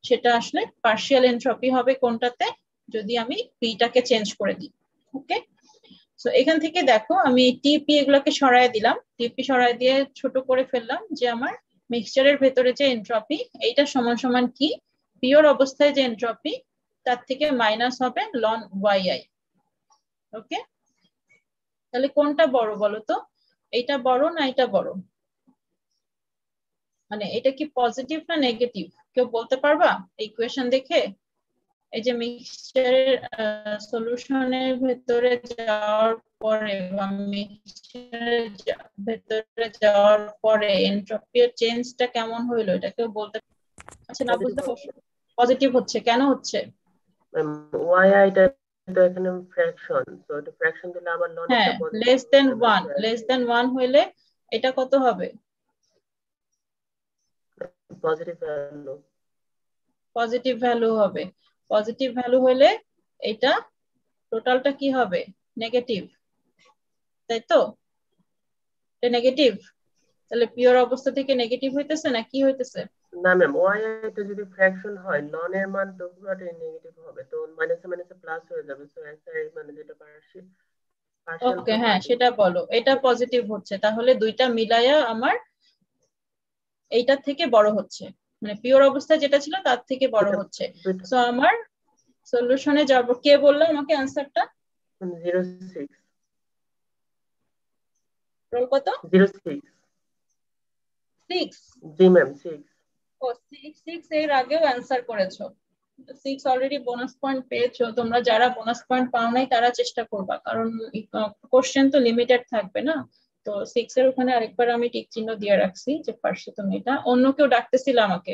সেটা আসলে পার্শিয়াল এনট্রপি হবে কোনটাতে, যদি আমি পিটাকে চেঞ্জ করে দিই। ওকে, সো এখান থেকে দেখো আমি টিপি এগুলোকে সরায় দিলাম, টিপি সরায় দিয়ে ছোট করে ফেললাম, যে আমার মিক্সচারের ভেতরে যে এনট্রপি, এইটা সমান সমান কি, পিওর অবস্থায় যে এনট্রপি তার থেকে মাইনাস হবে লন ওয়াইআই। ওকে, তাহলে কোনটা বড় বলো তো, এইটা বড় না এটা বড়, মানে এটা কি পজিটিভ না নেগেটিভ, কেউ বলতে পারবা ইকুয়েশন দেখে? এই যে মিক্সচারের সলিউশনের ভেতরে যাওয়ার পরে বা মিক্সচারের ভেতরে যাওয়ার পরে এনট্রপির চেঞ্জটা কেমন হইলো, এটা কেউ বলতে? আচ্ছা, না বুঝতে পজিটিভ হচ্ছে, কেন হচ্ছে? ওয়াইআই টা তো এখানে ফ্র্যাকশন, তো এটা ফ্র্যাকশন দিলে আবার লন হ্যাঁ, লেস দেন 1, লেস দেন 1 হইলে এটা কত হবে, পজিটিভ ভ্যালু, পজিটিভ ভ্যালু হবে। পজিটিভ ভ্যালু হলে এটা টোটালটা কি হবে, নেগেটিভ, তাই তো, এটা নেগেটিভ, তাহলে পিওর অবস্থা থেকে নেগেটিভ হইতেছে না কি হইতেছে? না ম্যাম, ওয়াইআই টা যদি ফ্র্যাকশন হয় লন এর মান তো পুরোটাই নেগেটিভ হবে, তো মাইনাসে মাইনাসে প্লাস হয়ে যাবে, সো এসআই মানে যেটা পার্শিয়াল ওকে, হ্যাঁ সেটা বলো, এটা পজিটিভ হচ্ছে, তাহলে দুইটা মিলায়া আমার এইটার থেকে বড় হচ্ছে, মানে পিওর অবস্থা যেটা ছিল তার থেকে বড় হচ্ছে। সো আমার সলিউশনে যাব, কে বললো আমাকে আনসারটা? 06 রোল কত? 06 6? জি ম্যাম 6। ও 6 এর আগেও অ্যানসার করেছো, 6 অলরেডি বোনাস পয়েন্ট পেয়েছো, তোমরা যারা বোনাস পয়েন্ট পাও নাই তারা চেষ্টা করবা, কারণ কোশ্চেন তো লিমিটেড থাকবে না। তো 6 এর ওখানে আরেকবার আমি টিক চিহ্ন দিয়ে রাখছি যে পারছো তুমি এটা। অন্য কেউ ডাকতেছিল আমাকে,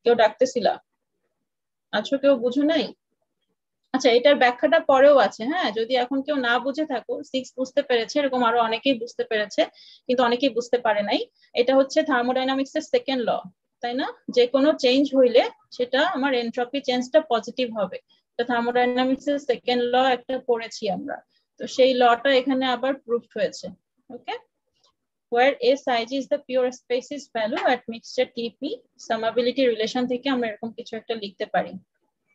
কেউ ডাকতেছিলা, আছো কেউ বুঝো নাই? আচ্ছা, এটার ব্যাখ্যাটা পরেও আছে, হ্যাঁ, যদি এখন কেউ না বুঝে থাকো, 6 বুঝতে পেরেছে এরকম আরো অনেকেই বুঝতে পেরেছে, কিন্তু অনেকেই বুঝতে পারে নাই। এটা হচ্ছে থার্মোডাইনামিক্স এর সেকেন্ড ল, তাই না? যে কোনো চেঞ্জ হইলে সেটা আমার এনট্রপি চেঞ্জটা পজিটিভ হবে। তো থার্মোডাইনামিক্স এর সেকেন্ড ল একটা পড়েছি আমরা, তো সেই লটা এখানে আবার প্রুফড হয়েছে। ওকে, where Sij is the pure species value at mixture Tp, summability relation থেকে আমরা এরকম কিছু একটা লিখতে পারি।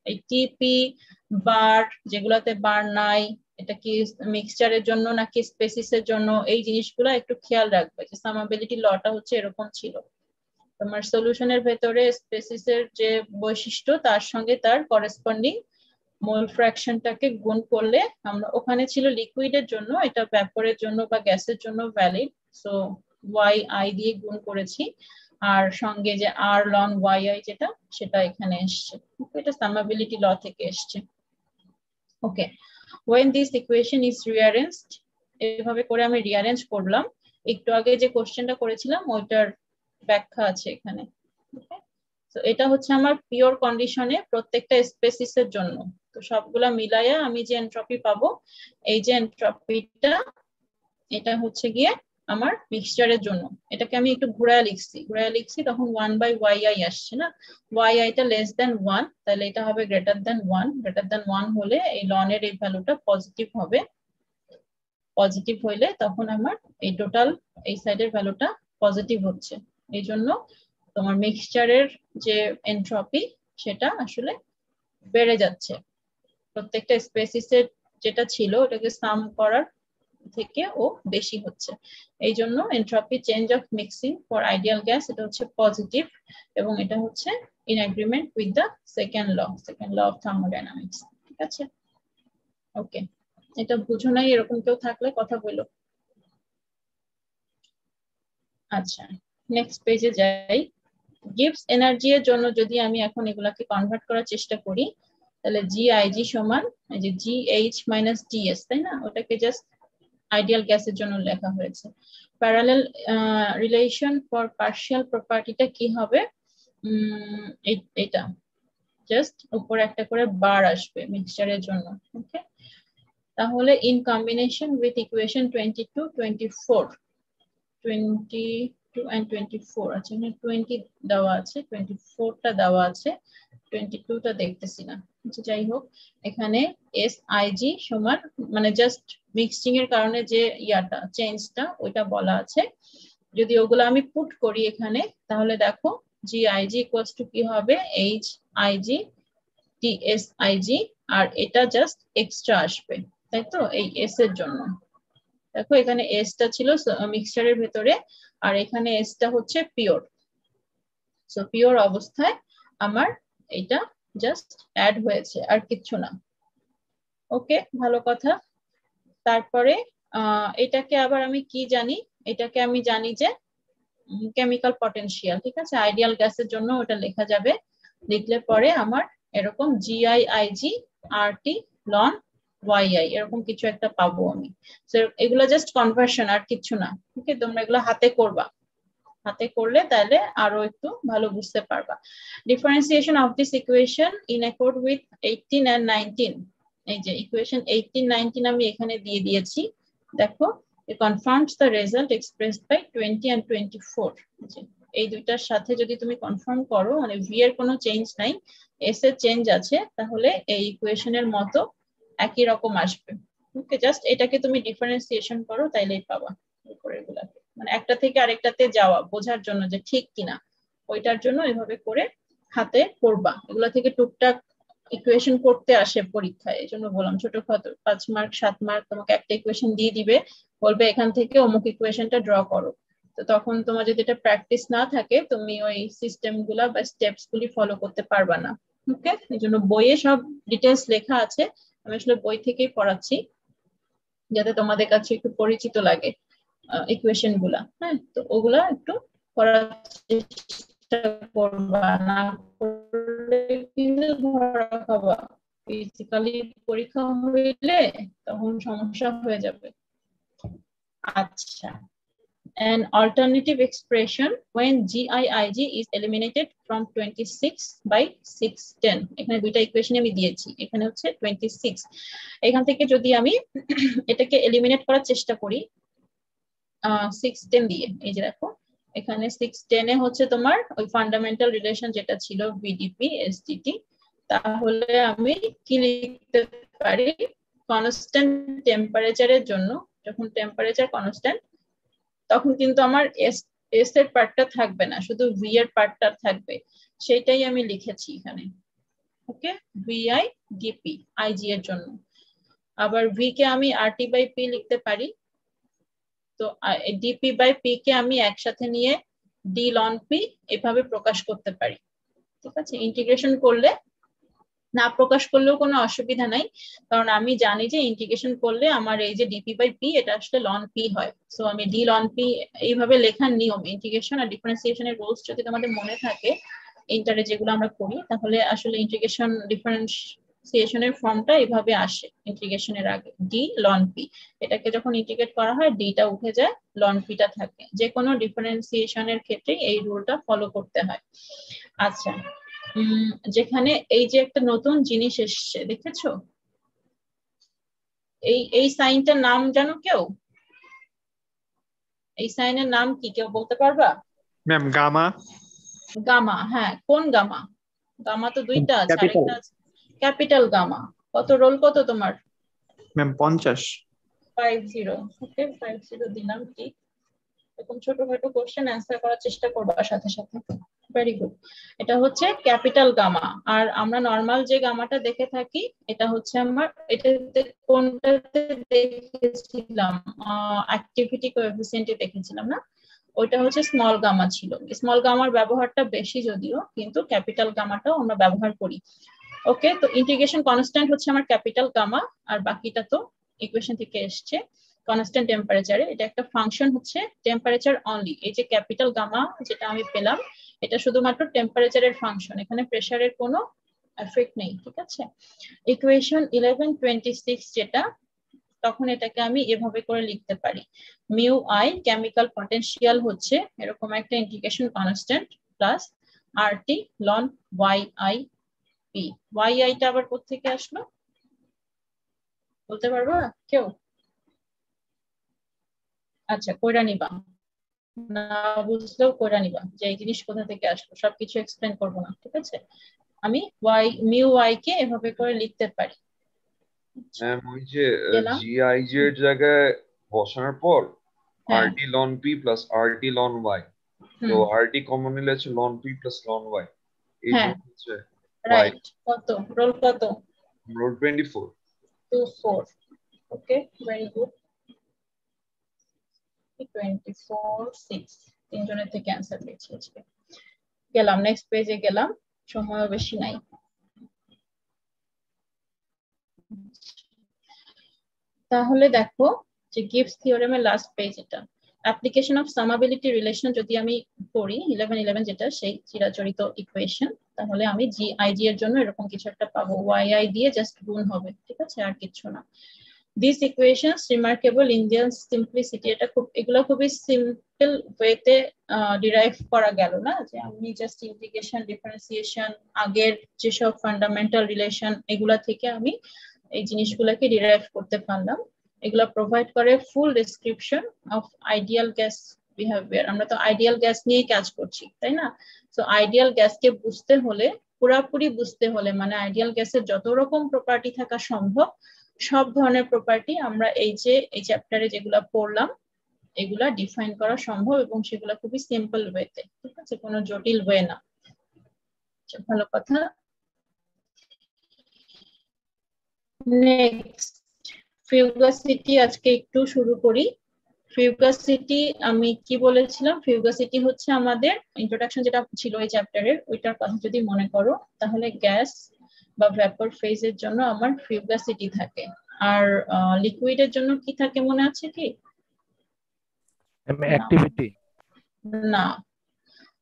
এই টিপি বার যেগুলাতে বার নাই, এটা কি মিক্সচারের জন্য নাকি স্পেসিসের জন্য, এই জিনিসগুলো একটু খেয়াল রাখবে যে সামাবিলিটি লটা হচ্ছে এরকম ছিল। তোমার সলিউশনের ভেতরে স্পেসিসের যে বৈশিষ্ট্য তার সঙ্গে তার করেসপন্ডিং মোল ফ্র্যাকশনটাকে গুণ করলে আমরা, ওখানে ছিল লিকুইডের জন্য, এটা ভ্যাপরের জন্য বা গ্যাসের জন্য ভ্যালিড, সো ওয়াই আই দিয়ে গুণ করেছি, আর সঙ্গে যে আর লন ওয়াই আই যেটা সেটা এখানে এসছে। এটা সামাবিলিটি ল থেকে এসছে। ওকে, when this equation is rearranged, এভাবে করে আমি রিঅ্যারেঞ্জ করলাম। একটু আগে যে কোশ্চেনটা করেছিলাম ওইটার ব্যাখ্যা আছে এখানে। তো এটা হচ্ছে আমার পিওর কন্ডিশনে প্রত্যেকটা স্পেসিসের জন্য। তো সবগুলা মিলাইয়া আমি যে এনট্রপি পাবো, এই যে এনট্রপিটা, এটা হচ্ছে গিয়ে আমার মিক্সচারের জন্য। এটাকে আমি একটু ঘুরায় লিখছি, তখন 1/yi আসছে না, yi টা লেস দেন 1, তাহলে এটা হবে গ্রেটার দেন 1। গ্রেটার দেন 1 হলে এই লনের এই ভ্যালুটা পজিটিভ হবে। পজিটিভ হইলে তখন আমার এই টোটাল এই সাইডের ভ্যালুটা পজিটিভ হচ্ছে। এই জন্য তোমার মিক্সচারের যে এনট্রপি সেটা আসলে বেড়ে যাচ্ছে। প্রত্যেকটা স্পেসিসের যেটা ছিল ওটাকে সাম করার থেকে ও বেশি হচ্ছে। এই জন্য entropy change of mixing for ideal gas এটা হচ্ছে পজিটিভ, এবং এটা হচ্ছে in agreement with the second law of thermodynamics. ঠিক আছে, ওকে, এটা বুঝো নাই এরকম কেউ থাকলে কথা বলো। আচ্ছা, নেক্সট পেজে যাই। গিভস এনার্জি এর জন্য যদি আমি এখন এগুলাকে কনভার্ট করার চেষ্টা করি, তাহলে GIG সমান এই যে GH মাইনাস DS, তাই না? ওটাকে জাস্ট আইডিয়াল গ্যাসের জন্য লেখা হয়েছে। প্যারালাল রিলেশন ফর পার্শিয়াল প্রপার্টিটা কি হবে? এটা জাস্ট উপরে একটা করে বার আসবে মিক্সচারের জন্য। ওকে, তাহলে in combination with equation 22, 24 and 24, আচ্ছা এখানে 20 দেওয়া আছে, 24টা দেওয়া আছে, 22টা দেখতেছি না। আচ্ছা যাই হোক, এখানে SIG সমান মানে জাস্ট মিক্সিং এর কারণে যে ইয়াটা চেঞ্জটা ওইটা বলা আছে। যদি ওগুলো আমি পুট করি এখানে, তাহলে দেখো GIG ইকুয়ালস টু কি হবে, HIG TSIG, আর এটা জাস্ট এক্সট্রা আসবে, তাই তো, এই S এর জন্য। দেখো এখানে এস টা ছিল মিক্সচারের ভেতরে, আর এখানে এস টা হচ্ছে পিওর। সো পিওর অবস্থায় আমার এটা জাস্ট অ্যাড হয়েছে, আর কিচ্ছু না। ওকে, ভালো কথা। তারপরে এটাকে আবার আমি কি জানি, এটাকে আমি জানি যে কেমিক্যাল পটেনশিয়াল। ঠিক আছে, আইডিয়াল গ্যাসের জন্য ওটা লেখা যাবে। লিখলে পরে আমার এরকম GIIG RT লন YI এরকম কিছু একটা পাবো আমি। এগুলো জাস্ট কনভার্সন, আর কিছু না। ওকে, তোমরা এগুলো হাতে করবা, হাতে করলে তাহলে আরো একটু ভালো বুঝতে পারবা। Differentiation of this equation in accord with 18 and 19, এই যে ইকুয়েশন 18, 19 আমি এখানে দিয়ে দিয়েছি। দেখো, it confirms the result expressed by 20 and 24। এই দুইটার সাথে যদি তুমি কনফার্ম করো, মানে ভি এর কোনো চেঞ্জ নাই, এস এর চেঞ্জ আছে, তাহলে এই ইকুয়েশনের মতো একই রকম আসবে। ওকে, জাস্ট এটাকে তুমি ডিফারেন্সিয়েশন করো, তাইলেই পাবা উপরের গুলাকে। মানে একটা থেকে আরেকটাতে যাওয়া বোঝার জন্য যে ঠিক কিনা, ওইটার জন্য এভাবে করে হাতে করবা। এগুলা থেকে টুকটাক ইকুয়েশন করতে আসে পরীক্ষায়, এই জন্য বললাম ছোটখাটো 5 মার্ক 7 মার্ক তোমাকে একটা ইকুয়েশন দিয়ে দিবে, বলবে এখান থেকে অমুক ইকুয়েশনটা ড্র করো। তো তখন তোমার যদি এটা প্র্যাকটিস না থাকে, তুমি ওই সিস্টেম গুলা বা স্টেপস গুলি ফলো করতে পারবা না। ওকে, এই জন্য বইয়ে সব ডিটেলস লেখা আছে, আমি আসলে বই থেকেই পড়াচ্ছি যাতে তোমাদের কাছে একটু পরিচিত লাগে ইকুয়েশন গুলা। হ্যাঁ, তো ওগুলা একটু করার চেষ্টা করবা, না করলে কিন্তু ধরা খাবা। ফিজিক্যালি পরীক্ষা হইলে তখন সমস্যা হয়ে যাবে। আচ্ছা, an alternative expression when GIIG is eliminated from 26 by 610, এখানে দুইটা ইকুয়েশন আমি দিয়েছি, এখানে হচ্ছে 26। এখান থেকে যদি আমি এটাকে এলিমিনেট করার চেষ্টা করি 610 দিয়ে, এই যে দেখো এখানে 610 এ হচ্ছে তোমার ওই ফান্ডামেন্টাল রিলেশন যেটা ছিল ভিডিপি এসডিটি, তাহলে আমি কি লিখতে পারি, কনস্ট্যান্ট টেম্পারেচারের জন্য, যখন টেম্পারেচার কনস্ট্যান্ট তখন কিন্তু আমার এস এর পার্টটা থাকবে না, শুধু ভি এর পার্টটা থাকবে, সেটাই আমি লিখেছি এখানে। ওকে, ভিআই ডিপি আইজি এর জন্য। আবার ভি কে আমি আরটি বাই পি লিখতে পারি, তো ডিপি বাই পি কে আমি একসাথে নিয়ে ডি লন পি এভাবে প্রকাশ করতে পারি। ঠিক আছে, ইন্টিগ্রেশন করলে, না প্রকাশ করলেও কোনো অসুবিধা নাই, কারণ আমি জানি যে ইন্টিগ্রেশন করলে আমার এই যে ডিপি বাই পি এটা আসলে লন পি হয়। সো আমি ডি লন পি এইভাবে লেখার নিয়ম, ইন্টিগ্রেশন আর ডিফারেন্সিয়েশনের রুলস যদি তোমাদের মনে থাকে ইন্টারে যেগুলো আমরা করি, তাহলে আসলে ইন্টিগ্রেশন ডিফারেন্সিয়েশনের ফর্মটা এইভাবে আসে ইন্টিগ্রেশনের আগে, ডি লন পি, এটাকে যখন ইন্টিগ্রেট করা হয় ডিটা উঠে যায়, লন পিটা থাকে। যে কোনো ডিফারেন্সিয়েশনের ক্ষেত্রে এই রুলটা ফলো করতে হয়। আচ্ছা, যেখানে এই যে একটা নতুন জিনিস এসছে দেখেছো, এই সাইনটার নাম জানো কেউ? এই সাইনের নাম কি কেউ বলতে পারবা? Ma'am gamma. গামা, হ্যাঁ, কোন গামা? গামা তো দুইটা আছে, আরেকটা আছে ক্যাপিটাল গামা। কত রোল কত তোমার? ম্যাম 50। 50। ওকে, 50 দিলাম। ঠিক, এরকম ছোটখাটো কোশ্চেন অ্যান্সার করার চেষ্টা করবা সাথে সাথে। Very good. এটা হচ্ছে ক্যাপিটাল গামা। আর আমরা নরমাল যে গামাটা দেখে থাকি এটা হচ্ছে আমার, এটাতে কোনটাতে দেখেছিলাম, অ্যাক্টিভিটি কোএফিসিয়েন্টে দেখেছিলাম না, ওইটা হচ্ছে স্মল গামা ছিল। স্মল গামার ব্যবহারটা বেশি যদিও, কিন্তু ক্যাপিটাল গামাটাও আমরা ব্যবহার করি। ওকে, তো ইন্টিগ্রেশন কনস্ট্যান্ট হচ্ছে আমার ক্যাপিটাল গামা, আর বাকিটা তো ইকুয়েশন থেকে এসছে। কনস্ট্যান্ট টেম্পারেচারে এটা একটা ফাংশন হচ্ছে টেম্পারেচার অনলি। এই যে ক্যাপিটাল গামা যেটা আমি পেলাম, এটা শুধুমাত্র টেম্পারেচারের ফাংশন, এখানে প্রেসারের কোনো এফেক্ট নেই। ঠিক আছে, ইকুয়েশন 1126 যেটা, তখন এটাকে আমি এভাবে করে লিখতে পারি, মিউ আই কেমিক্যাল পটেনশিয়াল হচ্ছে এরকম একটা integration constant plus RT ln Y I P. Y আইটা আবার কোত্থেকে আসলো বলতে পারবা কেউ? আচ্ছা, কইরা নিবা, না বুঝলেও কইরা নিবা যে এই জিনিস কোথা থেকে আসলো, সবকিছু এক্সপ্লেন করবো না। ঠিক আছে, আমি ওয়াই মিউ ওয়াই কে এভাবে করে লিখতে পারি। ম্যাম ওই যে গেলাম, জিআইজি এর জায়গায় বসানোর পর হ্যাঁ, RT ln P plus RT ln Y, তো আরটি কমন নিলে আছে ln P plus ln Y, এই হ্যাঁ, জন্য হচ্ছে ওয়াই। রাইট। কত রোল কত? রোল 24। 24। Okay, very good. 24 6 তিনজনের থেকে অ্যান্সার পেয়েছি আজকে। গেলাম নেক্সট পেজে, গেলাম, সময়ও বেশি নাই। তাহলে দেখো যে গিভস থিওরেমের লাস্ট পেজ এটা, অ্যাপ্লিকেশন অফ সামাবিলিটি রিলেশন যদি আমি করি 1111 যেটা সেই চিরাচরিত ইকুয়েশন, তাহলে আমি জি আইজি এর জন্য এরকম কিছু একটা পাবো, ওয়াই আই দিয়ে জাস্ট গুণ হবে। ঠিক আছে, আর কিছু না। This equations remarkable in their simplicity, এটা খুব, এগুলো খুবই সিম্পল ওয়েতে ডিরাইভ করা গেল না, যে আমি জাস্ট ইন্টিগ্রেশন ডিফারেন্সিয়েশন আগের যেসব ফান্ডামেন্টাল রিলেশন এগুলা থেকে আমি এই জিনিসগুলোকে ডিরাইভ করতে পারলাম। এগুলা প্রোভাইড করে full description of ideal gas behaviour. আমরা তো আইডিয়াল গ্যাস নিয়েই কাজ করছি, তাই না? তো আইডিয়াল গ্যাসকে বুঝতে হলে, পুরাপুরি বুঝতে হলে, মানে আইডিয়াল গ্যাসের যত রকম প্রপার্টি থাকা সম্ভব সব ধরনের প্রপার্টি আমরা এই যে এই চ্যাপ্টারে যেগুলা পড়লাম এগুলা ডিফাইন করা সম্ভব, এবং সেগুলা খুবই সিম্পল ওয়েতে। ঠিক আছে, কোনো জটিল ওয়ে না। ভালো কথা। নেক্সট, ফিউগাসিটি আজকে একটু শুরু করি। ফিউগাসিটি আমি কি বলেছিলাম, ফিউগাসিটি হচ্ছে আমাদের ইন্ট্রোডাকশন যেটা ছিল এই চ্যাপ্টারের, ওইটার কথা যদি মনে করো, তাহলে গ্যাস বা ভ্যাপর ফেজের জন্য আমার ফিউগাসিটি থাকে, আর লিকুইডের জন্য কি থাকে মনে আছে কি? অ্যাক্টিভিটি না,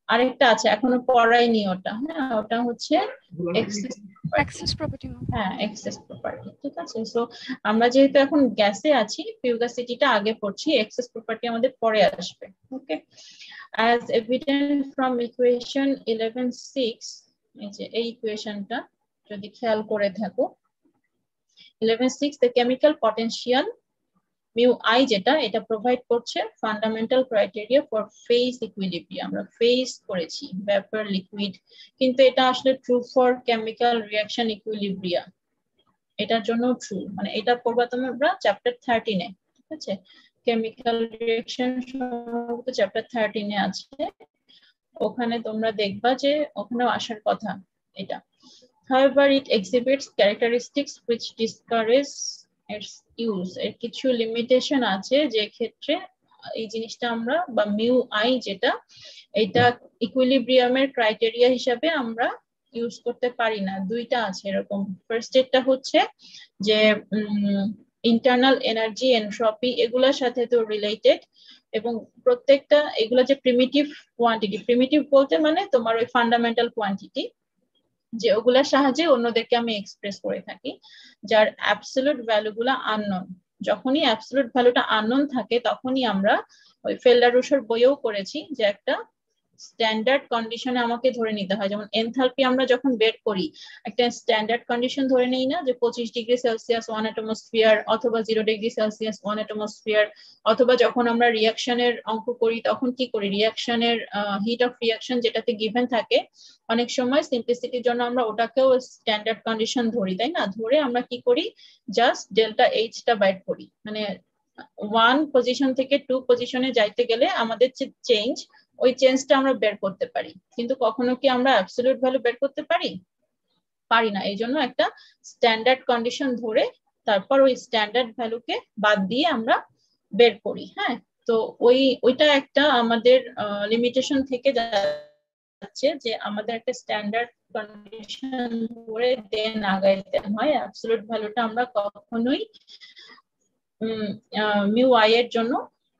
আরেকটা আছে এখনো পড়াইনি ওটা। হ্যাঁ, ওটা হচ্ছে এক্সেস প্রপার্টি। হ্যাঁ, এক্সেস প্রপার্টি। ঠিক আছে, সো আমরা যেহেতু এখন গ্যাসে আছি, ফিউগাসিটিটা আগে পড়ছি, এক্সেস প্রপার্টি আমাদের পরে আসবে। ওকে, as evident from equation 11.6, এই যে এই ইকুয়েশনটা যদি খেয়াল করে থাকো, 11.6 the chemical potential mu I যেটা এটা প্রোভাইড করছে fundamental criteria for phase equilibrium. আমরা ফেজ করেছি ভেপার লিকুইড, কিন্তু এটা আসলে ট্রু ফর কেমিক্যাল রিঅ্যাকশন ইকুইলিব্রিয়া, এটার জন্য ট্রু। মানে এটা পড়বা তোমরা চ্যাপ্টার 13-এ, ঠিক আছে? কেমিক্যাল রিঅ্যাকশন সম্ভবত চ্যাপ্টার 13-এ আছে, ওখানে তোমরা দেখবা যে ওখানেও আসার কথা এটা। However, it exhibits characteristics which discourage its use. এর কিছু লিমিটেশন আছে যে ক্ষেত্রে এই জিনিসটা আমরা বা মিউ আই যেটা এটা ইকুইলিব্রিয়ামের ক্রাইটেরিয়া হিসাবে আমরা ইউজ করতে পারি না। দুইটা আছে এরকম। ফার্স্ট এরটা হচ্ছে যে ইন্টারনাল এনার্জি, এনট্রপি এগুলোর সাথে তো রিলেটেড, এবং প্রত্যেকটা এগুলো যে প্রিমিটিভ কোয়ান্টিটি, প্রিমিটিভ বলতে মানে তোমার ওই ফান্ডামেন্টাল কোয়ান্টিটি যে ওগুলার সাহায্যে অন্যদেরকে আমি এক্সপ্রেস করে থাকি, যার অ্যাবসলিউট ভ্যালুগুলা আননোন। যখনই অ্যাবসলিউট ভ্যালুটা আননোন থাকে তখনই আমরা ওই ফেল্ডারুসের বইয়েও করেছি যে একটা স্ট্যান্ডার্ড কন্ডিশনে আমাকে ধরে নিতে হয়। যেমন এনথালপি আমরা যখন বের করি একটা স্ট্যান্ডার্ড কন্ডিশন ধরে নেই না, যে 25 ডিগ্রি সেলসিয়াস 1 অ্যাটমোস্ফিয়ার, অথবা 0 ডিগ্রি সেলসিয়াস 1 অ্যাটমোস্ফিয়ার, অথবা যখন আমরা রিঅ্যাকশনের অঙ্ক করি তখন কি করি, রিঅ্যাকশনের হিট অফ রিঅ্যাকশন যেটাতে গিভেন থাকে, অনেক সময় সিম্পলিসিটির জন্য আমরা ওটাকেও স্ট্যান্ডার্ড কন্ডিশন ধরি, তাই না? ধরে আমরা কি করি, জাস্ট ডেল্টা এইচ টা বাইর করি। মানে 1 পজিশন থেকে 2 পজিশনে যাইতে গেলে আমাদের যে চেঞ্জ, ওই চেঞ্জটা আমরা বের করতে পারি, কিন্তু কখনো কি আমরা অ্যাবসলিউট ভ্যালু বের করতে পারি? পারি না। এই জন্য একটা স্ট্যান্ডার্ড কন্ডিশন ধরে তারপর ওই স্ট্যান্ডার্ড ভ্যালুকে বাদ দিয়ে আমরা বের করি। হ্যাঁ, তো ওইটা একটা আমাদের লিমিটেশন থেকে যাচ্ছে যে আমাদের একটা স্ট্যান্ডার্ড কন্ডিশন ধরে দেন আগাইতে হয়। অ্যাবসলিউট ভ্যালুটা আমরা কখনোই মিউ আই এর জন্য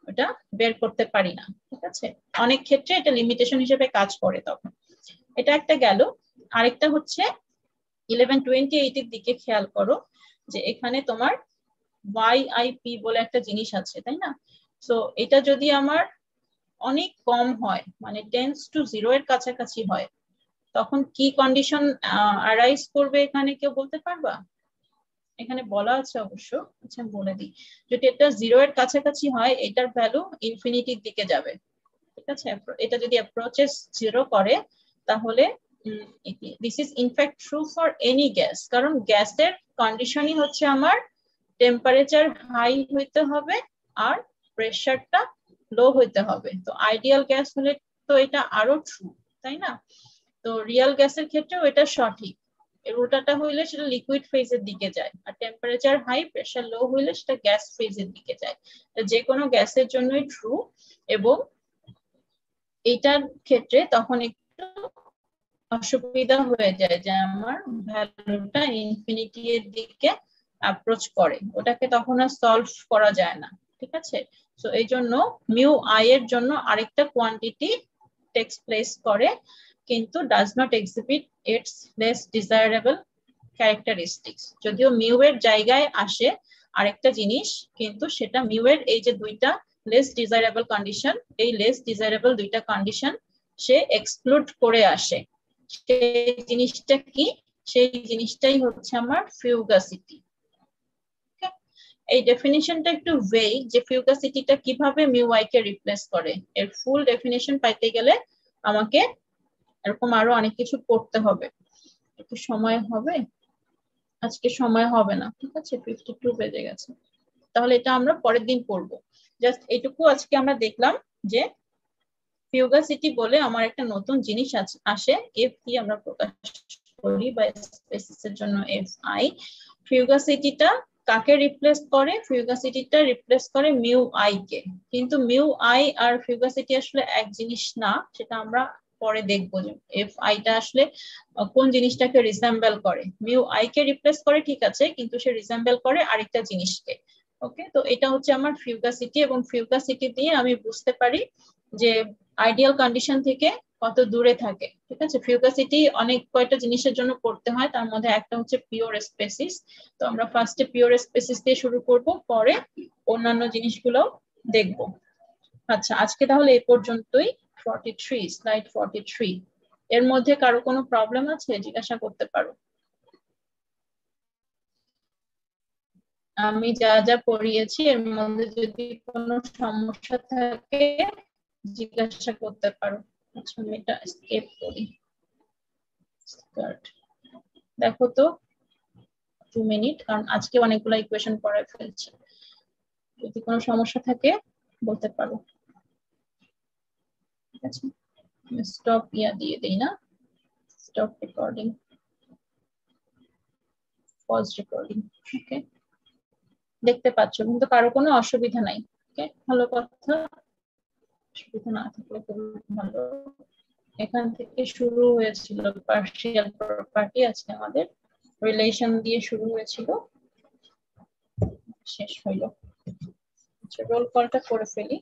ওটা বের করতে পারি না, ঠিক আছে? অনেক ক্ষেত্রে এটা লিমিটেশন হিসেবে কাজ করে তখন। এটা একটা গেল। আরেকটা হচ্ছে 1128 এর দিকে খেয়াল করো, যে এখানে তোমার YIP বলে একটা জিনিস আছে, তাই না? সো এটা যদি আমার অনেক কম হয়, মানে টেন্স টু 0 এর কাছাকাছি হয়, তখন কি কন্ডিশন অ্যারাইজ করবে এখানে কেউ বলতে পারবা? এখানে বলা আছে অবশ্য, আচ্ছা বলে দিই। যদি এটা 0 এর কাছাকাছি হয়, এটার ভ্যালু ইনফিনিটির দিকে যাবে, ঠিক আছে? এটা যদি অ্যাপ্রোচেস 0 করে তাহলে this is in fact true for any gas, কারণ গ্যাসের কন্ডিশনই হচ্ছে আমার টেম্পারেচার হাই হইতে হবে আর প্রেসারটা লো হইতে হবে। তো আইডিয়াল গ্যাস হলে তো এটা আরো ট্রু, তাই না? তো রিয়েল গ্যাসের ক্ষেত্রেও এটা সঠিক। এর উল্টাটা হইলে সেটা লিকুইড ফেজের দিকে যায়, আর টেম্পারেচার হাই প্রেসার লো হইলে সেটা গ্যাস ফেজের দিকে যায়। যে কোনো গ্যাসের জন্যই ট্রু, এবং এইটার ক্ষেত্রে তখন একটু অসুবিধা হয়ে যায় যে আমার ভ্যালুটা ইনফিনিটি এর দিকে অ্যাপ্রোচ করে, ওটাকে তখন আর সলভ করা যায় না, ঠিক আছে? সো এই জন্য মিউ আই এর জন্য আরেকটা কোয়ান্টিটি টেক্স প্লেস করে, কিন্তু does not exhibit it's less desirable characteristics. যদিও মিউ এর জায়গায় আসে আরেকটা জিনিস, কিন্তু সেটা মিউ এর এই যে দুইটা লেস ডিজায়ারেবল কন্ডিশন, এই লেস ডিজায়ারেবল দুইটা কন্ডিশন সে এক্সক্লুড করে আসে। সেই জিনিসটা কি? সেই জিনিসটাই হচ্ছে আমার ফিউগাসিটি। এই ডেফিনিশনটা একটু ভেগ, যে ফিউগাসিটিটা কিভাবে মিউ আই কে রিপ্লেস করে। এর ফুল ডেফিনিশন পাইতে গেলে আমাকে এরকম আরো অনেক কিছু পড়তে হবে। একটু সময় হবে, আজকে সময় হবে না, ঠিক আছে? 52 বেজে গেছে, তাহলে এটা আমরা পরের দিন পড়বো। জাস্ট এইটুকু আজকে আমরা দেখলাম যে ফিউগাসিটি বলে আমার একটা নতুন জিনিস আসে, এফ কি আমরা প্রকাশ করি বা স্পেসিসের জন্য এফ আই। ফিউগাসিটিটা কাকে রিপ্লেস করে? ফিউগাসিটিটা রিপ্লেস করে মিউ আই কে। কিন্তু মিউ আই আর ফিউগাসিটি আসলে এক জিনিস না, সেটা আমরা পরে দেখবো যে এফ আইটা আসলে কোন জিনিসটাকে রিসেম্বল করে। মিউ আই কে রিপ্লেস করে ঠিক আছে, কিন্তু সে রিসেম্বল করে আরেকটা জিনিসকে। ওকে, তো এটা হচ্ছে আমার ফিউগাসিটি, এবং ফিউগাসিটি দিয়ে আমি বুঝতে পারি যে আইডিয়াল কন্ডিশন থেকে কত দূরে থাকে, ঠিক আছে? ফিউগাসিটি অনেক কয়টা জিনিসের জন্য করতে হয়, তার মধ্যে একটা হচ্ছে পিওর স্পেসিস। তো আমরা ফার্স্টে পিওর স্পেসিস দিয়ে শুরু করব, পরে অন্যান্য জিনিসগুলো দেখব। আচ্ছা, আজকে তাহলে এই পর্যন্তই। 43, স্লাইড 43। এর মধ্যে কারো কোনো প্রবলেম আছে? জিজ্ঞাসা করতে পারো। আমি যা যা পড়িয়েছি এর মধ্যে যদি কোনো সমস্যা থাকে জিজ্ঞাসা করতে পারো। আচ্ছা আমি এটা স্কেপ করি। দেখো তো 2 মিনিট, কারণ আজকে অনেকগুলো ইকুয়েশন পড়ায় ফেলছি। যদি কোনো সমস্যা থাকে বলতে পারো। ঠিক আছে, স্টপ দিয়ে দেই না, স্টপ রেকর্ডিং, পজ রেকর্ডিং। ওকে, দেখতে পাচ্ছ কিন্তু কারো কোনো অসুবিধা নাই। ওকে, ভালো কথা, অসুবিধা না থাকলে খুব ভালো। এখান থেকে শুরু হয়েছিল পার্শিয়াল প্রপার্টি, আজকে আমাদের রিলেশন দিয়ে শুরু হয়েছিল, শেষ হইল। আচ্ছা রোল কলটা করে ফেলি।